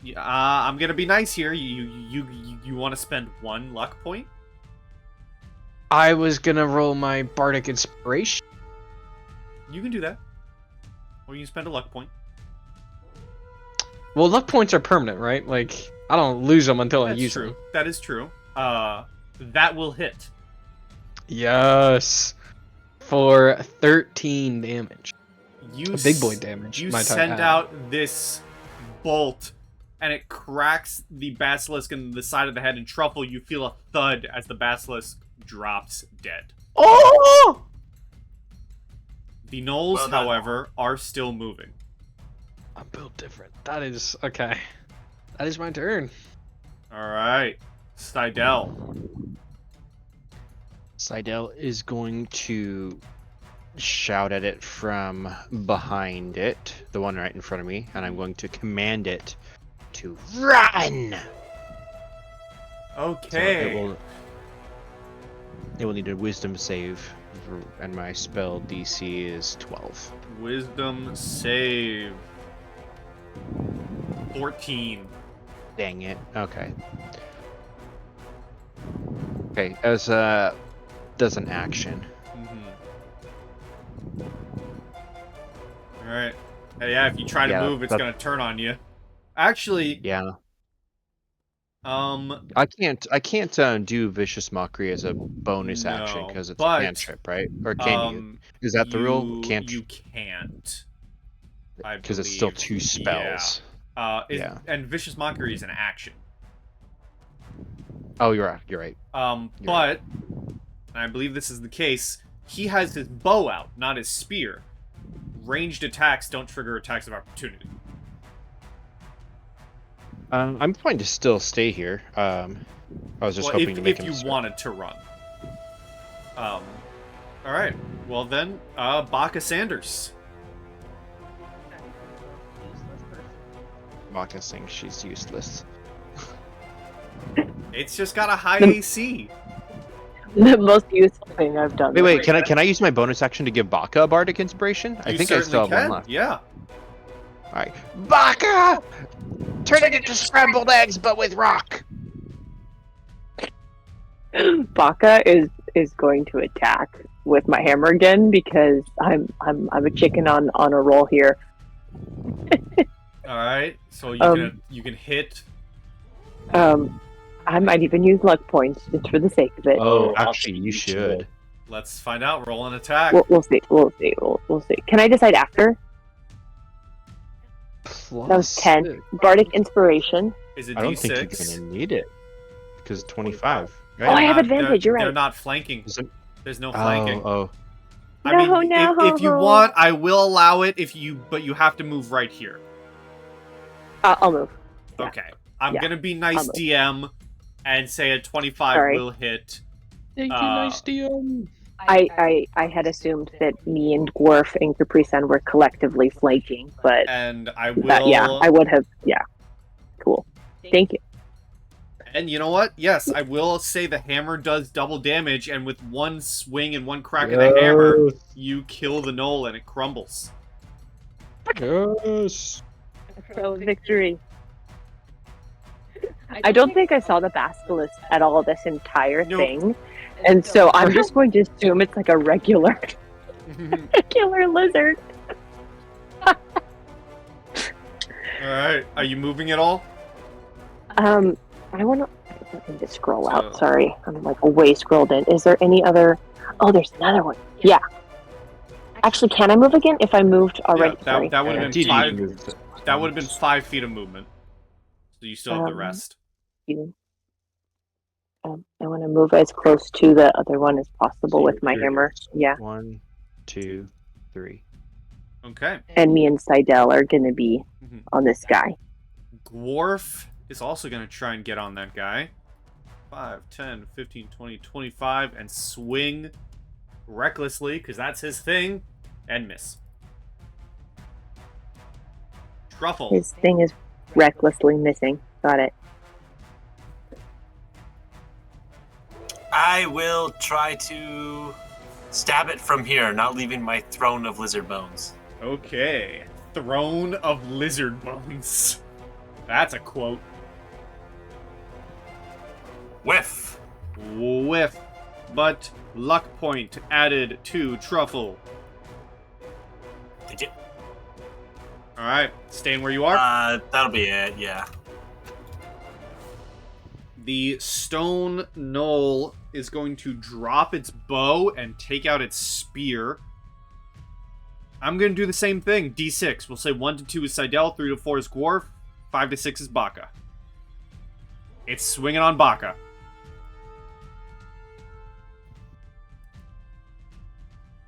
yeah, I'm gonna be nice here. You want to spend 1 luck point? I was gonna roll my bardic inspiration. You can do that, or you can spend a luck point. Well, luck points are permanent, right? Like, I don't lose them until I That's use true. them. That is true. That will hit. Yes. For 13 damage. You Big boy damage. You might I send add. out this bolt, and it cracks the basilisk in the side of the head. And Truffle, you feel a thud as the basilisk drops dead. Oh! The gnolls, Well done. however, are still moving. I'm built different. That is okay. That is my turn. All right, Seidel. Seidel is going to shout at it from behind it, the one right in front of me, and I'm going to command it to run. So Okay. it will It will need a wisdom save, and my spell DC is 12. Wisdom save. 14. Dang it. Okay. Okay, as does an action. All right. Yeah, if you try to Yeah, move, it's that- gonna turn on you. Actually, Yeah. um, I can't do vicious mockery as a bonus action no, because it's but, a cantrip, right? Or can you? Is that the rule? Can't You can't. I because it's still believe. 2 spells. Yeah. And vicious mockery is an action. Oh, you're right. You're right. You're But and I believe this is the case. He has his bow out, not his spear. Ranged attacks don't trigger attacks of opportunity. I'm fine to still stay here. I was just hoping to make if him you wanted to run. All right. Well then, Baka Sanders. Maka thinks she's useless. It's just got a high AC. The most useful thing I've done. Wait, can I use my bonus action to give Baka a bardic inspiration? I think I still have one left. Yeah. Alright. Baka! Turn it into scrambled eggs, but with rock! Baka is going to attack with my hammer again because I'm a chicken on a roll here. All right. So you can hit. I might even use luck points just for the sake of it. Oh, actually, you should. Let's find out. Roll an attack. We'll see. We'll see. Can I decide after? Plus That was 10. Bardic inspiration. Is it I don't D6? think you're gonna need it. Because 25. Oh, I have Not- advantage. You're They're right. not flanking. Is it- There's no flanking. Oh, I mean, No. if you want, I will allow it. But you have to move right here. I'll move. Yeah. Okay. I'm Yeah. gonna be nice, I'll move. DM, and say a 25 Sorry. will hit. Thank you, Uh, nice DM. I had assumed that me and Dwarf and Capri Sun were collectively flanking, but And I will. I would have. Yeah. Cool. Thank you. And you know what? Yes, I will say the hammer does double damage, and with one swing and one crack of the hammer, you kill the knoll and it crumbles. yes. So victory. I don't think I saw the basilisk at all this entire Nope. thing, and so I'm just going to assume it's like a regular lizard. Alright, are you moving at all? I want to. Let me just scroll out. So- Sorry, I'm like way scrolled in. Is there any other? Oh, there's another one. Yeah. Actually, can I move again if I moved already? Yeah, Sorry. that would have been Indeed, 5. you moved it. That would have been 5 feet of movement. So you still have the rest. You. I want to move as close to the other one as possible with my Here. hammer. Yeah. 1, 2, 3. Okay. And me and Seidel are going to be Mhm. on this guy. Dwarf is also going to try and get on that guy. 5, 10, 15, 20, 25, and swing recklessly, because that's his thing, and miss. Truffle. His thing is recklessly missing. Got it. I will try to stab it from here, not leaving my throne of lizard bones. Okay. Throne of Lizard Bones. That's a quote. Whiff. Whiff. But luck point added to Truffle. Did you? Alright, staying where you are. That'll be it. Yeah. The stone knoll is going to drop its bow and take out its spear. I'm going to do the same thing. D6. We'll say 1 to 2 is Seidel, 3 to 4 is Dwarf, 5 to 6 is Baka. It's swinging on Baka.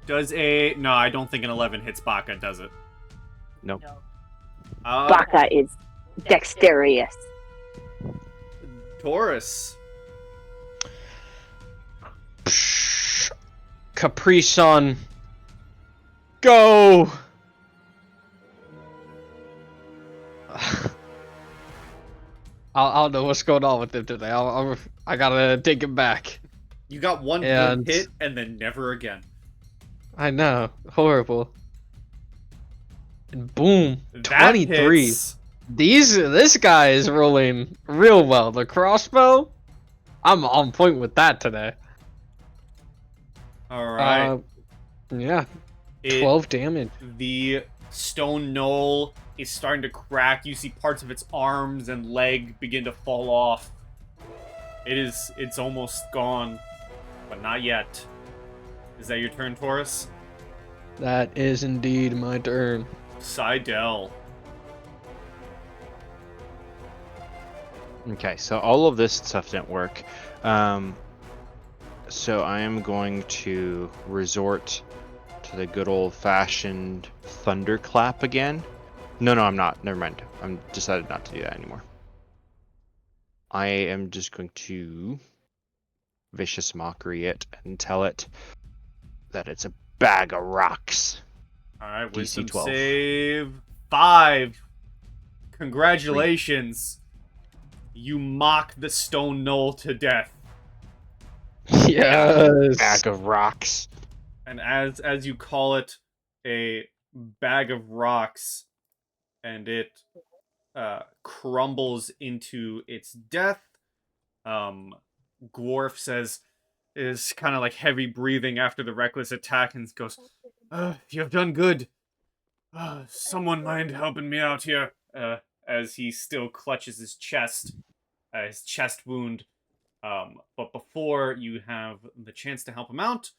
Does a... No, I don't think an 11 hits Baka, does it? Nope. Baka is dexterous. Taurus. Capri Sun. Go! I don't know what's going on with him today. I gotta take him back. You got one And- good hit and then never again. I know, horrible. And boom, That 23. hits. This guy is rolling real well. The crossbow, I'm on point with that today. All right. Yeah, It- 12 damage. The stone knoll is starting to crack. You see parts of its arms and leg begin to fall off. It's almost gone, but not yet. Is that your turn, Taurus? That is indeed my turn. Seidel. Okay, so all of this stuff didn't work. So I am going to resort to the good old-fashioned thunderclap again. No, I'm not. Never mind. I'm decided not to do that anymore. I am just going to vicious mockery it and tell it that it's a bag of rocks. All right, DC wisdom 12. save 5. Congratulations. You mock the stone knoll to death. Yes. Bag of rocks. And as you call it, a bag of rocks, and it crumbles into its death. Dwarf is kind of like heavy breathing after the reckless attack and goes, "You have done good. Someone mind helping me out here?" As he still clutches his chest wound. But before you have the chance to help him out,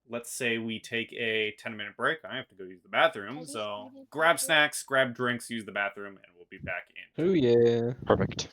let's say we take a 10-minute break. I have to go use the bathroom, so grab snacks, grab drinks, use the bathroom, and we'll be back in. Oh yeah. Perfect.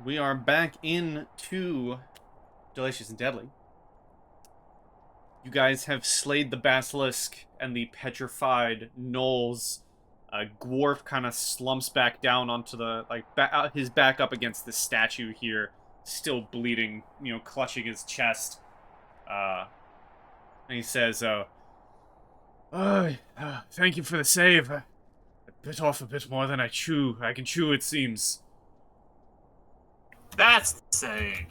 we are back into Delicious and Deadly. You guys have slayed the Basilisk and the petrified gnolls. Dwarf kind of slumps back down onto the, his back up against the statue here, still bleeding, clutching his chest. And he says, thank you for the save. I bit off a bit more than I can chew, it seems. That's the saying.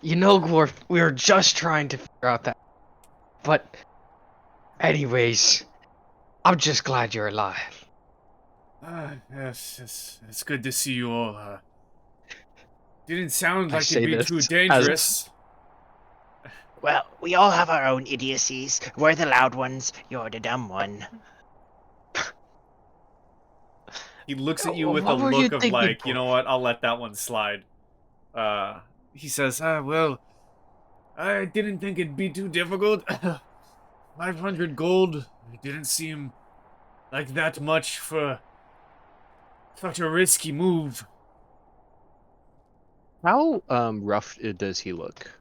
You know, Dwarf, we were just trying to figure out that. But, anyways, I'm just glad you're alive. Yes, it's good to see you all. Didn't sound I like say it'd be this too as- dangerous. Well, we all have our own idiocies. We're the loud ones. You're the dumb one. He looks at you What with a were you look of thinking, like, you know Dwarf? what, I'll let that one slide. He says, well, I didn't think it'd be too difficult. 500 gold, it didn't seem like that much for such a risky move. How rough does he look?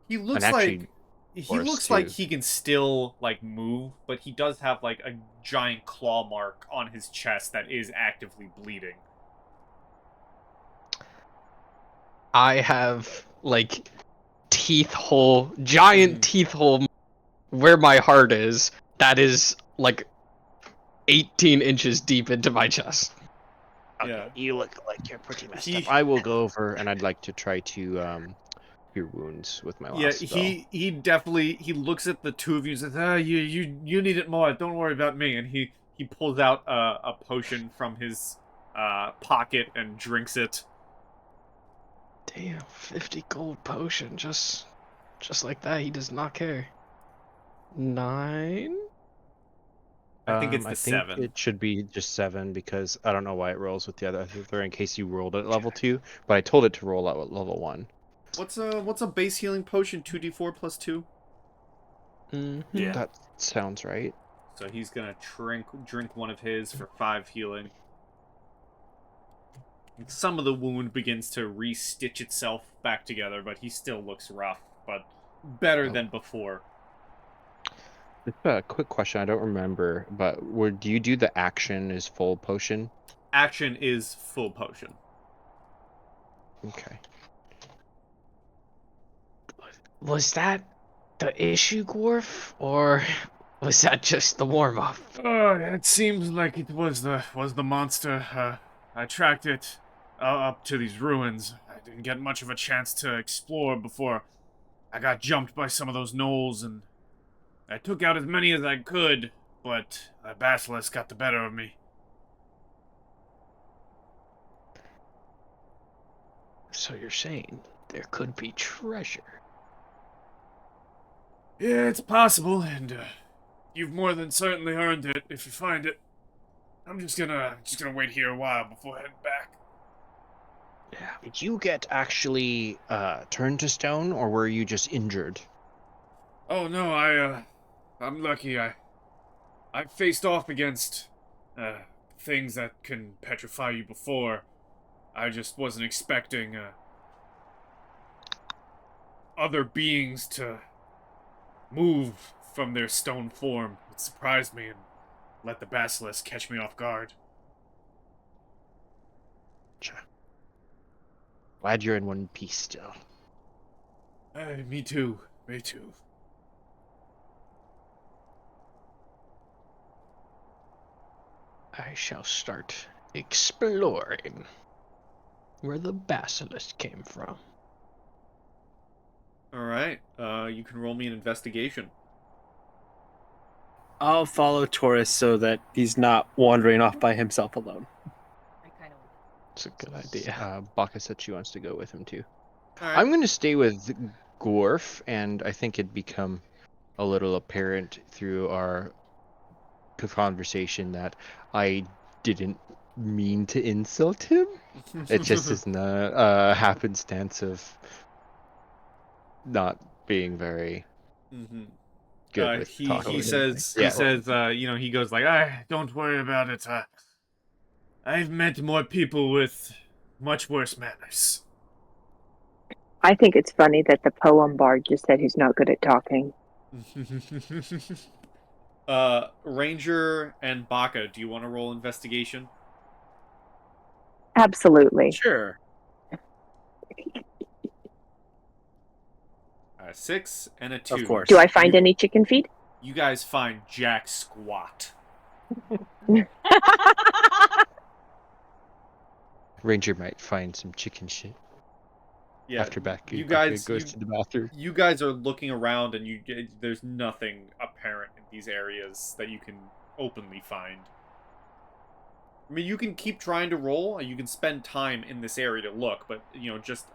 He looks And actually, like he horse, looks like too. he can still move, but he does have like a giant claw mark on his chest that is actively bleeding. I have, giant teeth hole where my heart is. That is, 18 inches deep into my chest. Okay, Yeah. you look like you're pretty messed He- up. I will go over and I'd like to try to cure wounds with my last Yeah, spell. he definitely looks at the two of you and says, you need it more. Don't worry about me. And he pulls out a potion from his pocket and drinks it. Damn, 50 gold potion, just like that. He does not care. 9? I think it's the I think 7. it should be just 7 because I don't know why it rolls with the other three in case you rolled it at level 2, but I told it to roll out at level 1. What's a base healing potion? 2d4 plus 2. Yeah. That sounds right. So he's gonna drink one of his for 5 healing. Some of the wound begins to re-stitch itself back together, but he still looks rough, but better than before. Just a quick question, I don't remember, but do you do the action is full potion? Action is full potion. Okay. Was that the issue, Dwarf? Or was that just the warm-up? It seems like it was the monster. I tracked it up to these ruins. I didn't get much of a chance to explore before I got jumped by some of those gnolls, and I took out as many as I could, but the Basilisk got the better of me. So you're saying there could be treasure? Yeah, it's possible, and you've more than certainly earned it if you find it. I'm just gonna wait here a while before heading back. Yeah. Did you get actually turned to stone, or were you just injured? Oh no, I'm lucky. I faced off against things that can petrify you before. I just wasn't expecting other beings to move from their stone form. It surprised me and let the Basilisk catch me off guard. Glad you're in one piece still. Me too. Me too. I shall start exploring where the basilisk came from. Alright, you can roll me an investigation. I'll follow Taurus so that he's not wandering off by himself alone. I kind of. It's a good idea. Baka said she wants to go with him too. Alright. I'm going to stay with Dwarf, and I think it'd become a little apparent through our conversation that I didn't mean to insult him. It just is a happenstance of not being very Mm-hmm. good with talking. He says, Yeah. he goes like, don't worry about it. I've met more people with Much worse manners. I think it's funny that the poem bard just said he's not good at talking. Ranger and Baka, do you want to roll investigation? Absolutely. Sure. 6 and a 2. Of course. Do I find any chicken feed? You guys find Jack squat. Ranger might find some chicken shit Yeah, after back. you after guys it goes to the bathroom. You guys are looking around, and there's nothing apparent in these areas that you can openly find. I mean, you can keep trying to roll, and you can spend time in this area to look, but just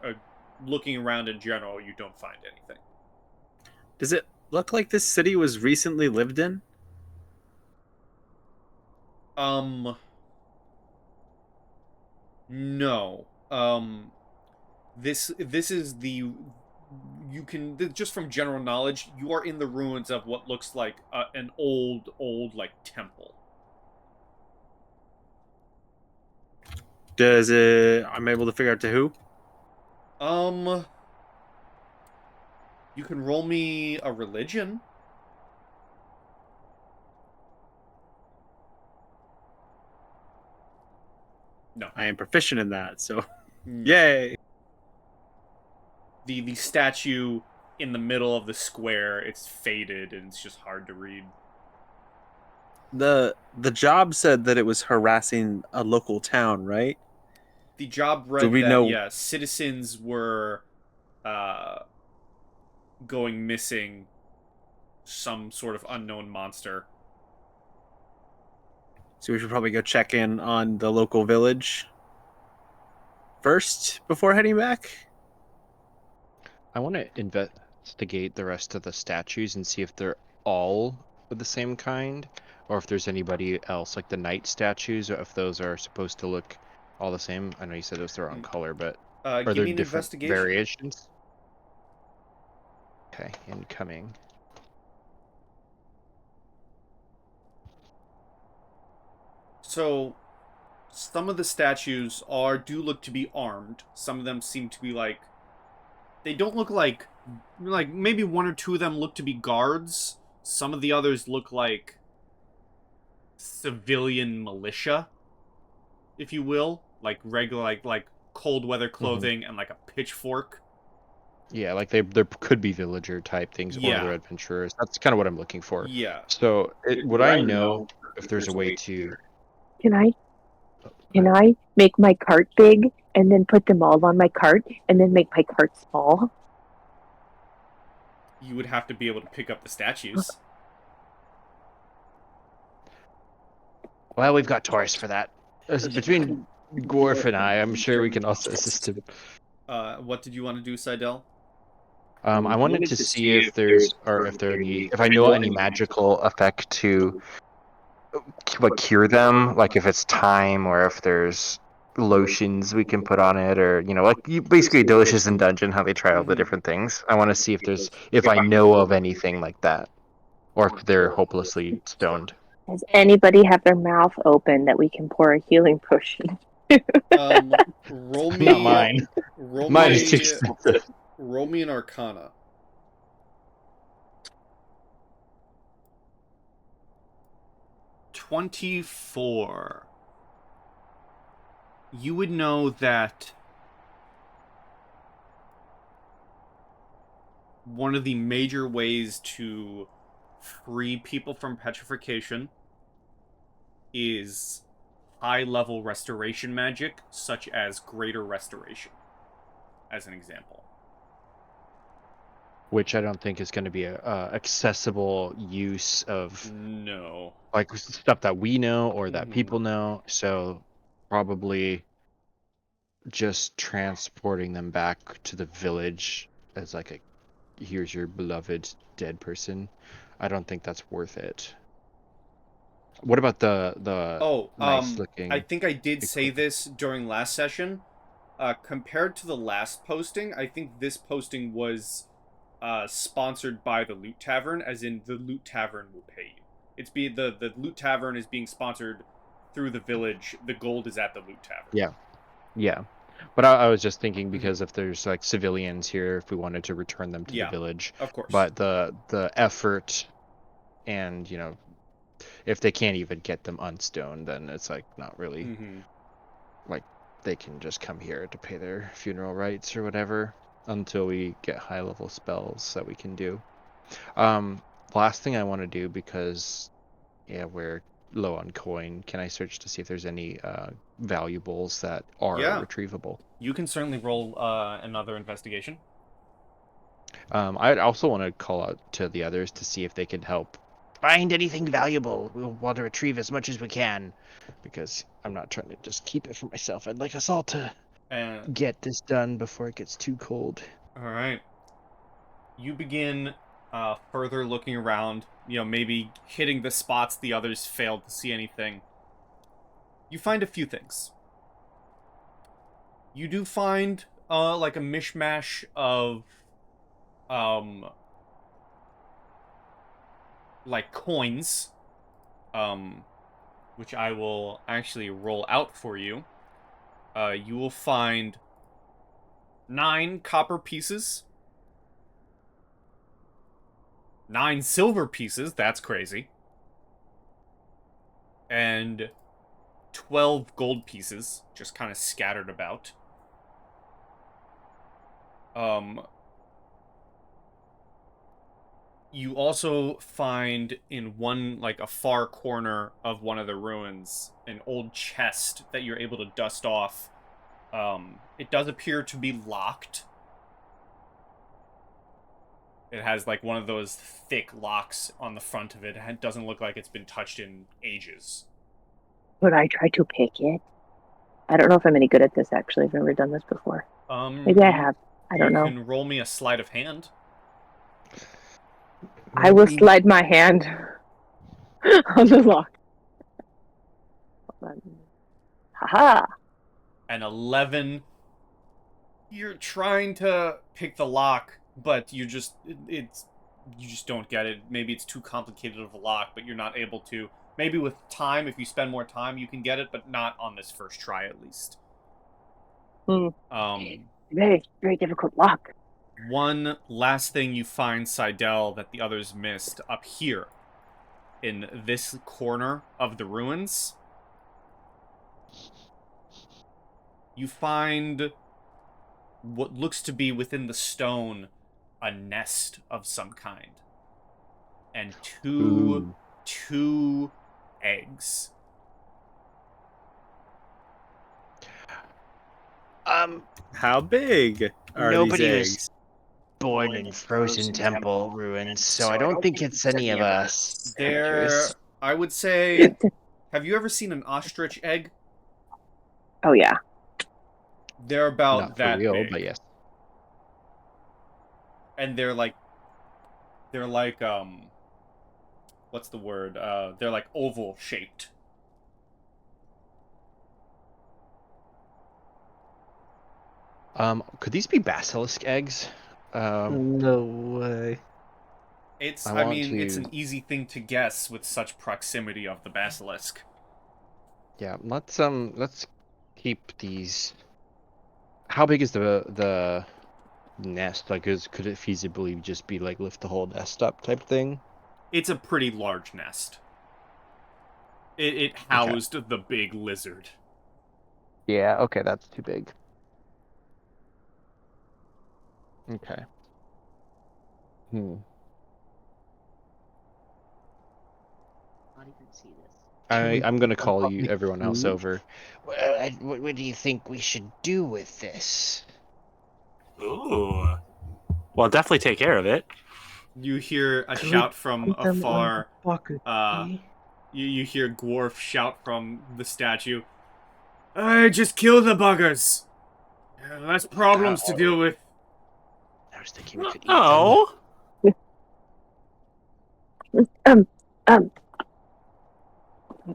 looking around in general, you don't find anything. Does it look like this city was recently lived in? No. This is the... You can... Just from general knowledge, you are in the ruins of what looks like an old, like, temple. Does it... I'm able to figure out to who? You can roll me a religion. No. I am proficient in that, so... Yay! The statue in the middle of the square, it's faded and it's just hard to read. The job said that it was harassing a local town, right? The job read that, citizens were going missing, some sort of unknown monster. So we should probably go check in on the local village first before heading back? I want to investigate the rest of the statues and see if they're all of the same kind, or if there's anybody else, like the knight statues, or if those are supposed to look all the same. I know you said those are on color, but are give there me an different investigation. variations? Okay, incoming. So, some of the statues do look to be armed. Some of them seem to be like... They don't look like maybe one or two of them look to be guards. Some of the others look like civilian militia, if you will. Like regular, like cold weather clothing and like a pitchfork. Yeah, like there could be villager type things, or they're adventurers. That's kind of what I'm looking for. Yeah. So would I know if there's a way to... Can I make my cart big and then put them all on my cart and then make my cart small? You would have to be able to pick up the statues. Well, we've got Taurus for that. Between Dwarf and I'm sure we can also assist him. What did you want to do, Seidel? I wanted to see if if I know any magical effect to cure them, like if it's time or if there's lotions we can put on it, or basically Delicious in Dungeon, how they try all the different things. I want to see if I know of anything like that, or if they're hopelessly stoned. Does anybody have their mouth open that we can pour a healing potion? Roll me. Not mine. Mine is too expensive. Roll me an Arcana. 24. You would know that one of the major ways to free people from petrification is high-level restoration magic, such as Greater Restoration, as an example. Which I don't think is going to be a accessible use of... No. Like stuff that we know or that people know, so probably just transporting them back to the village as like here's your beloved dead person. I don't think that's worth it. What about the nice looking... I think I did say this during last session. Compared to the last posting, I think this posting was sponsored by the Loot Tavern, as in the Loot Tavern will pay you. The Loot Tavern is being sponsored through the village. The gold is at the Loot Tavern. Yeah. But I was just thinking because if there's like civilians here, if we wanted to return them to Yeah, the village, of course. but the effort and if they can't even get them unstoned, then it's like not really like they can just come here to pay their funeral rites or whatever until we get high level spells that we can do. Last thing I want to do, because we're low on coin, can I search to see if there's any valuables that are retrievable? You can certainly roll another investigation. I'd also want to call out to the others to see if they can help find anything valuable. We'll want to retrieve as much as we can, because I'm not trying to just keep it for myself. I'd like us all to get this done before it gets too cold. All right. You begin further looking around, maybe hitting the spots the others failed to see anything. You find a few things. You do find like a mishmash of like coins, which I will actually roll out for you. You will find 9 copper pieces, 9 silver pieces, that's crazy, and 12 gold pieces, just kind of scattered about. You also find in one, like a far corner of one of the ruins, an old chest that you're able to dust off. It does appear to be locked. It has like one of those thick locks on the front of it. It doesn't look like it's been touched in ages. Would I try to pick it? I don't know if I'm any good at this, actually. I've never done this before. Maybe I have. I don't know. You can roll me a sleight of hand. I will slide my hand on the lock. Haha. An 11. You're trying to pick the lock, but you just don't get it. Maybe it's too complicated of a lock, but you're not able to. Maybe with time, if you spend more time, you can get it, but not on this first try, at least. Very, very difficult lock. One last thing you find, Seidel, that the others missed up here, in this corner of the ruins. You find what looks to be within the stone a nest of some kind. And two eggs. How big are Nobody these was eggs? born in frozen temple ruins, so I don't think it's any of us. They're, I would say, have you ever seen an ostrich egg? Oh, yeah. They're about Not that for real, big. but yes. And they're like, what's the word? They're like oval shaped. Could these be basilisk eggs? No way. It's, I want it's to- an easy thing to guess with such proximity of the basilisk. Yeah, let's keep these. How big is the nest? Like, could it feasibly just be like lift the whole nest up type thing? It's a pretty large nest. It housed the big lizard. Yeah, okay, that's too big. Okay. Not even see this. I'm gonna call you everyone else over. What do you think we should do with this? Ooh. Well, definitely take care of it. You hear a Could we shout from put them on afar. the bucket, You hear Dwarf shout from the statue. Just kill the buggers. Less problems to deal with. I was thinking we could eat Oh.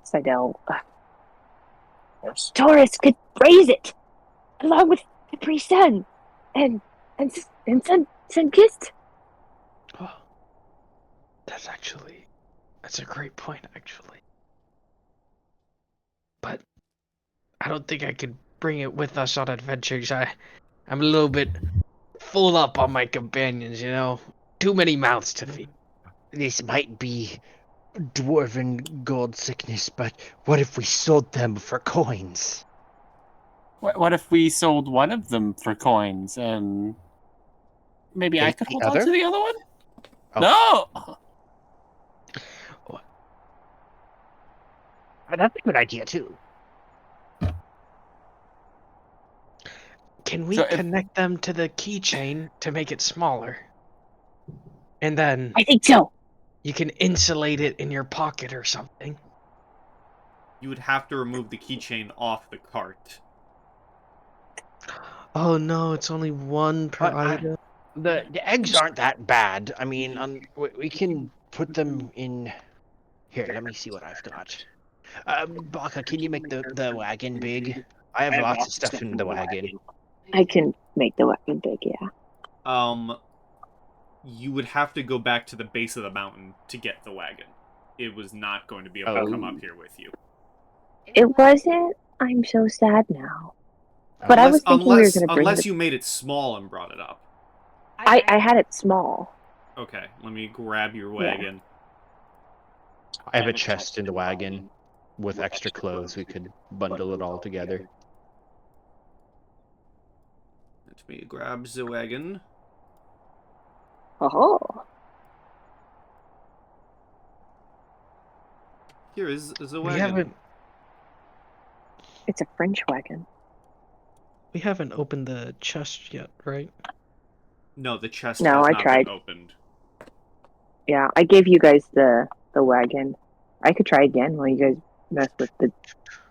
Seidel. Taurus could raise it, along with Capri Sun, and Sun-Kissed. Oh, that's a great point, actually. But I don't think I could bring it with us on adventures. I'm a little bit full up on my companions, you know? Too many mouths to feed. This might be dwarven gold sickness, but what if we sold them for coins? What if we sold one of them for coins and maybe I Take could the hold other? on to the other one? Oh. No! That's a good idea, too. Can we So if- connect them to the keychain to make it smaller? And then I think so. you can insulate it in your pocket or something. You would have to remove the keychain off the cart. Oh no, it's only one per item. The eggs aren't that bad. I mean, we can put them in... Here, let me see what I've got. Baka, can you make the wagon big? I have lots of stuff in the wagon. I can make the weapon big, yeah. You would have to go back to the base of the mountain to get the wagon. It was not going to be able to come up here with you. It wasn't. I'm so sad now. But I was thinking we were going to bring unless you made it small and brought it up. I had it small. Okay, let me grab your wagon. I have a chest in the wagon with extra clothes. We could bundle it all together. Let me grab the wagon. Oh. Here is the We wagon. haven't It's a French wagon. we haven't opened the chest yet, right? No, the chest No, has I not tried. been opened. Yeah, I gave you guys the wagon. I could try again while you guys mess with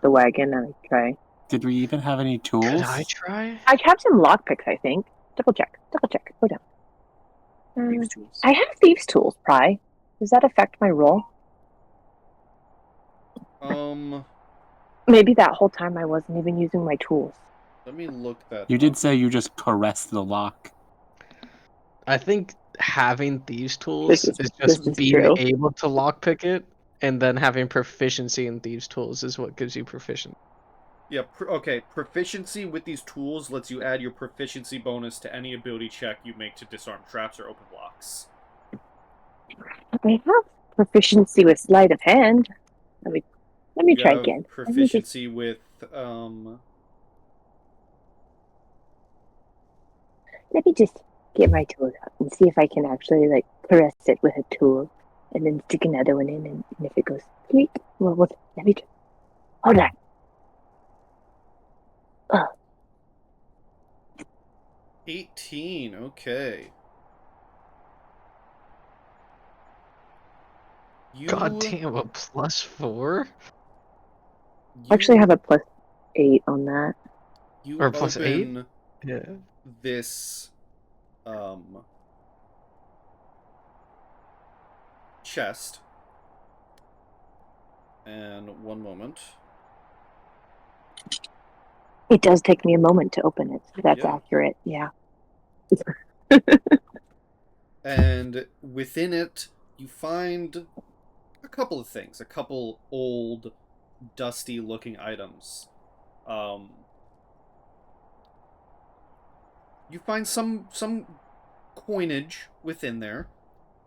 the wagon and I try. Did we even have any tools? Could I try? I have some lockpicks, I think. Double check. Go down. I have thieves' tools, Pry. Does that affect my roll? Maybe that whole time I wasn't even using my tools. Let me look that You up. did say you just caressed the lock. I think having thieves' tools This is just being true. able to lockpick it, and then having proficiency in thieves' tools is what gives you proficient. Yeah, okay. Proficiency with these tools lets you add your proficiency bonus to any ability check you make to disarm traps or open locks. I have proficiency with sleight of hand. Let me You try have again. proficiency with, Let me just get my tools out and see if I can actually like caress it with a tool, and then stick another one in, and if it goes squeak, well, let me. Hold on. 18, okay. God damn, a +4? Actually, I have a +8 on that. You Or +8? open Yeah. this chest, and one moment. It does take me a moment to open it, so that's Yeah. accurate. Yeah. And within it, you find a couple of things, a couple old, dusty-looking items. You find some coinage within there.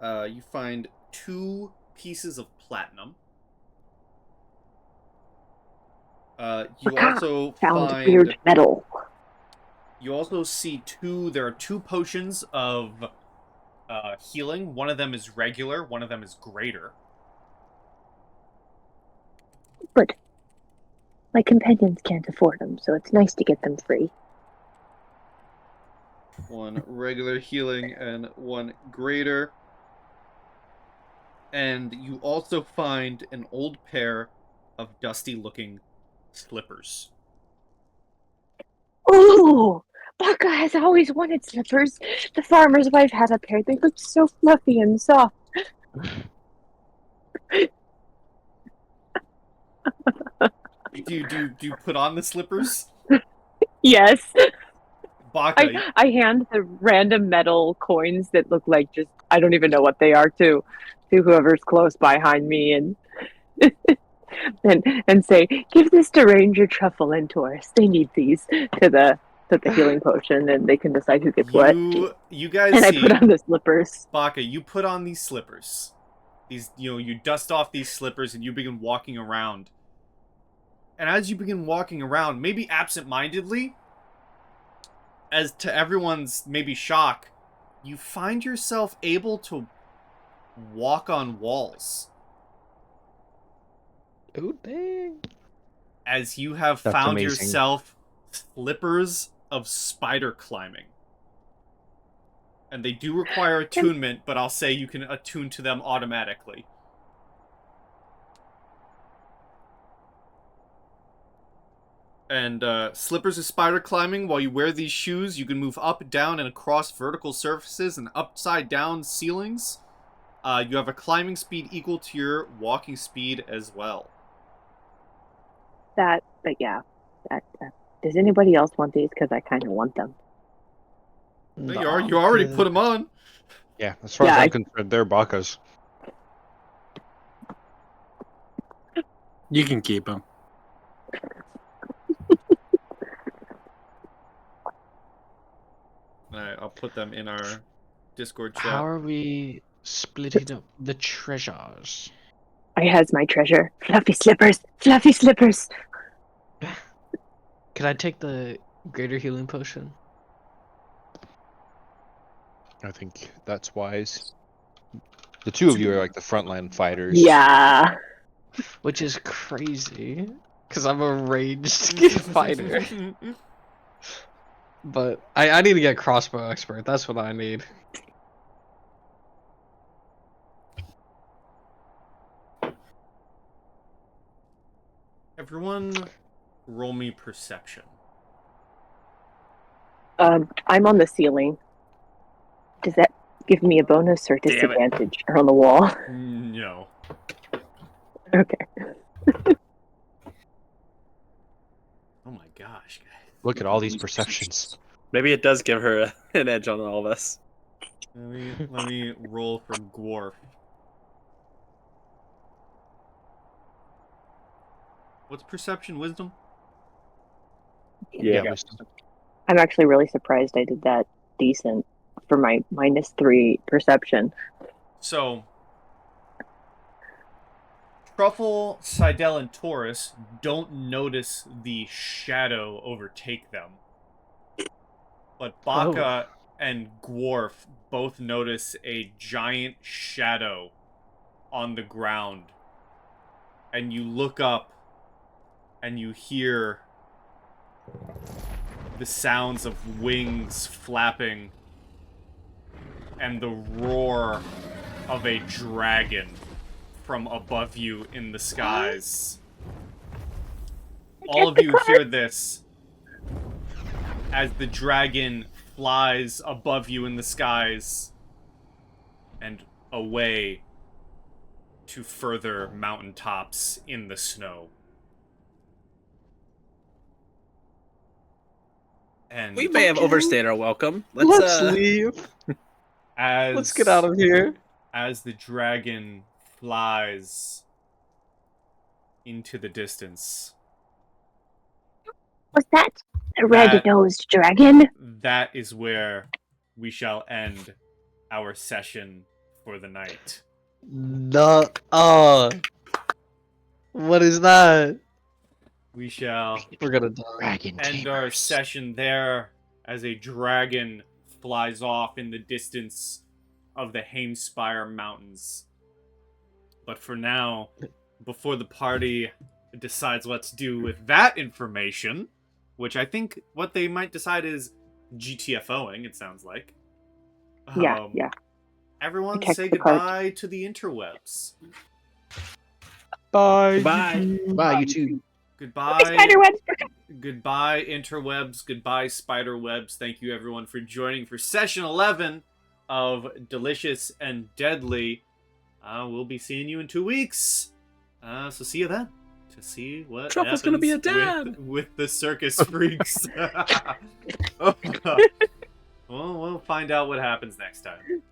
You find 2 pieces of platinum. You also Found find weird metal. You also see there are 2 potions of healing. One of them is regular, one of them is greater. But my companions can't afford them, so it's nice to get them free. One regular healing and one greater. And you also find an old pair of dusty-looking slippers. Ooh! Baka has always wanted slippers. The farmer's wife had a pair. They looked so fluffy and soft. Do you put on the slippers? Yes. Baka, I hand the random metal coins that look like I don't even know what they are to whoever's close behind me, and and say, "Give this to Ranger Truffle and Taurus. They need these to the healing potion, and they can decide who gets what." You guys And see, I put on the slippers. Baka, you put on these slippers. These, you dust off these slippers and you begin walking around. And as you begin walking around, maybe absent-mindedly, as to everyone's maybe shock, you find yourself able to walk on walls. Oh, dang. As you have That's found amazing. yourself slippers of spider climbing. And they do require attunement, but I'll say you can attune to them automatically. And slippers of spider climbing, while you wear these shoes, you can move up, down, and across vertical surfaces and upside down ceilings. You have a climbing speed equal to your walking speed as well. But yeah. Does anybody else want these? Because I kind of want them. You already put them on. Yeah, as far as Yeah, I'm concerned, they're Baka's. You can keep them. Alright, I'll put them in our Discord chat. How are we splitting up the treasures? I has my treasure. Fluffy slippers. Fluffy slippers. Can I take the greater healing potion? I think that's wise. The two of you are like the frontline fighters. Yeah. Which is crazy, because I'm a ranged fighter. But I need to get crossbow expert. That's what I need. Everyone, roll me perception. I'm on the ceiling. Does that give me a bonus or disadvantage? Or on the wall? No. Okay. Oh my gosh, guys. Look at all these perceptions. Maybe it does give her an edge on all of us. Let me roll for Dwarf. What's perception, wisdom? Yeah. Wisdom. I'm actually really surprised I did that decent for my -3 perception. So, Truffle, Seidel, and Taurus don't notice the shadow overtake them. But Baka and Dwarf both notice a giant shadow on the ground. And you look up and you hear the sounds of wings flapping and the roar of a dragon from above you in the skies. All of you hear this as the dragon flies above you in the skies and away to further mountaintops in the snow. And We may have overstayed our welcome. Let's leave. as Let's get out of here. as the dragon flies into the distance. Was that a red-nosed dragon? That is where we shall end our session for the night. No. What is that? We shall We're gonna die. Dragon end our tamers. session there as a dragon flies off in the distance of the Haemspire Mountains. But for now, before the party decides what to do with that information, which I think what they might decide is GTFOing, it sounds like. Yeah. Everyone Protect say the cart. goodbye to the interwebs. Bye. Bye. Bye, you two. Goodbye. Spiderwebs. Goodbye, interwebs. Goodbye, spiderwebs. Thank you, everyone, for joining for session 11 of Delicious and Deadly. We'll be seeing you in 2 weeks. So see you then. To see what Truffle's happens gonna be a dad. with the circus freaks. Oh, God. Well, we'll find out what happens next time.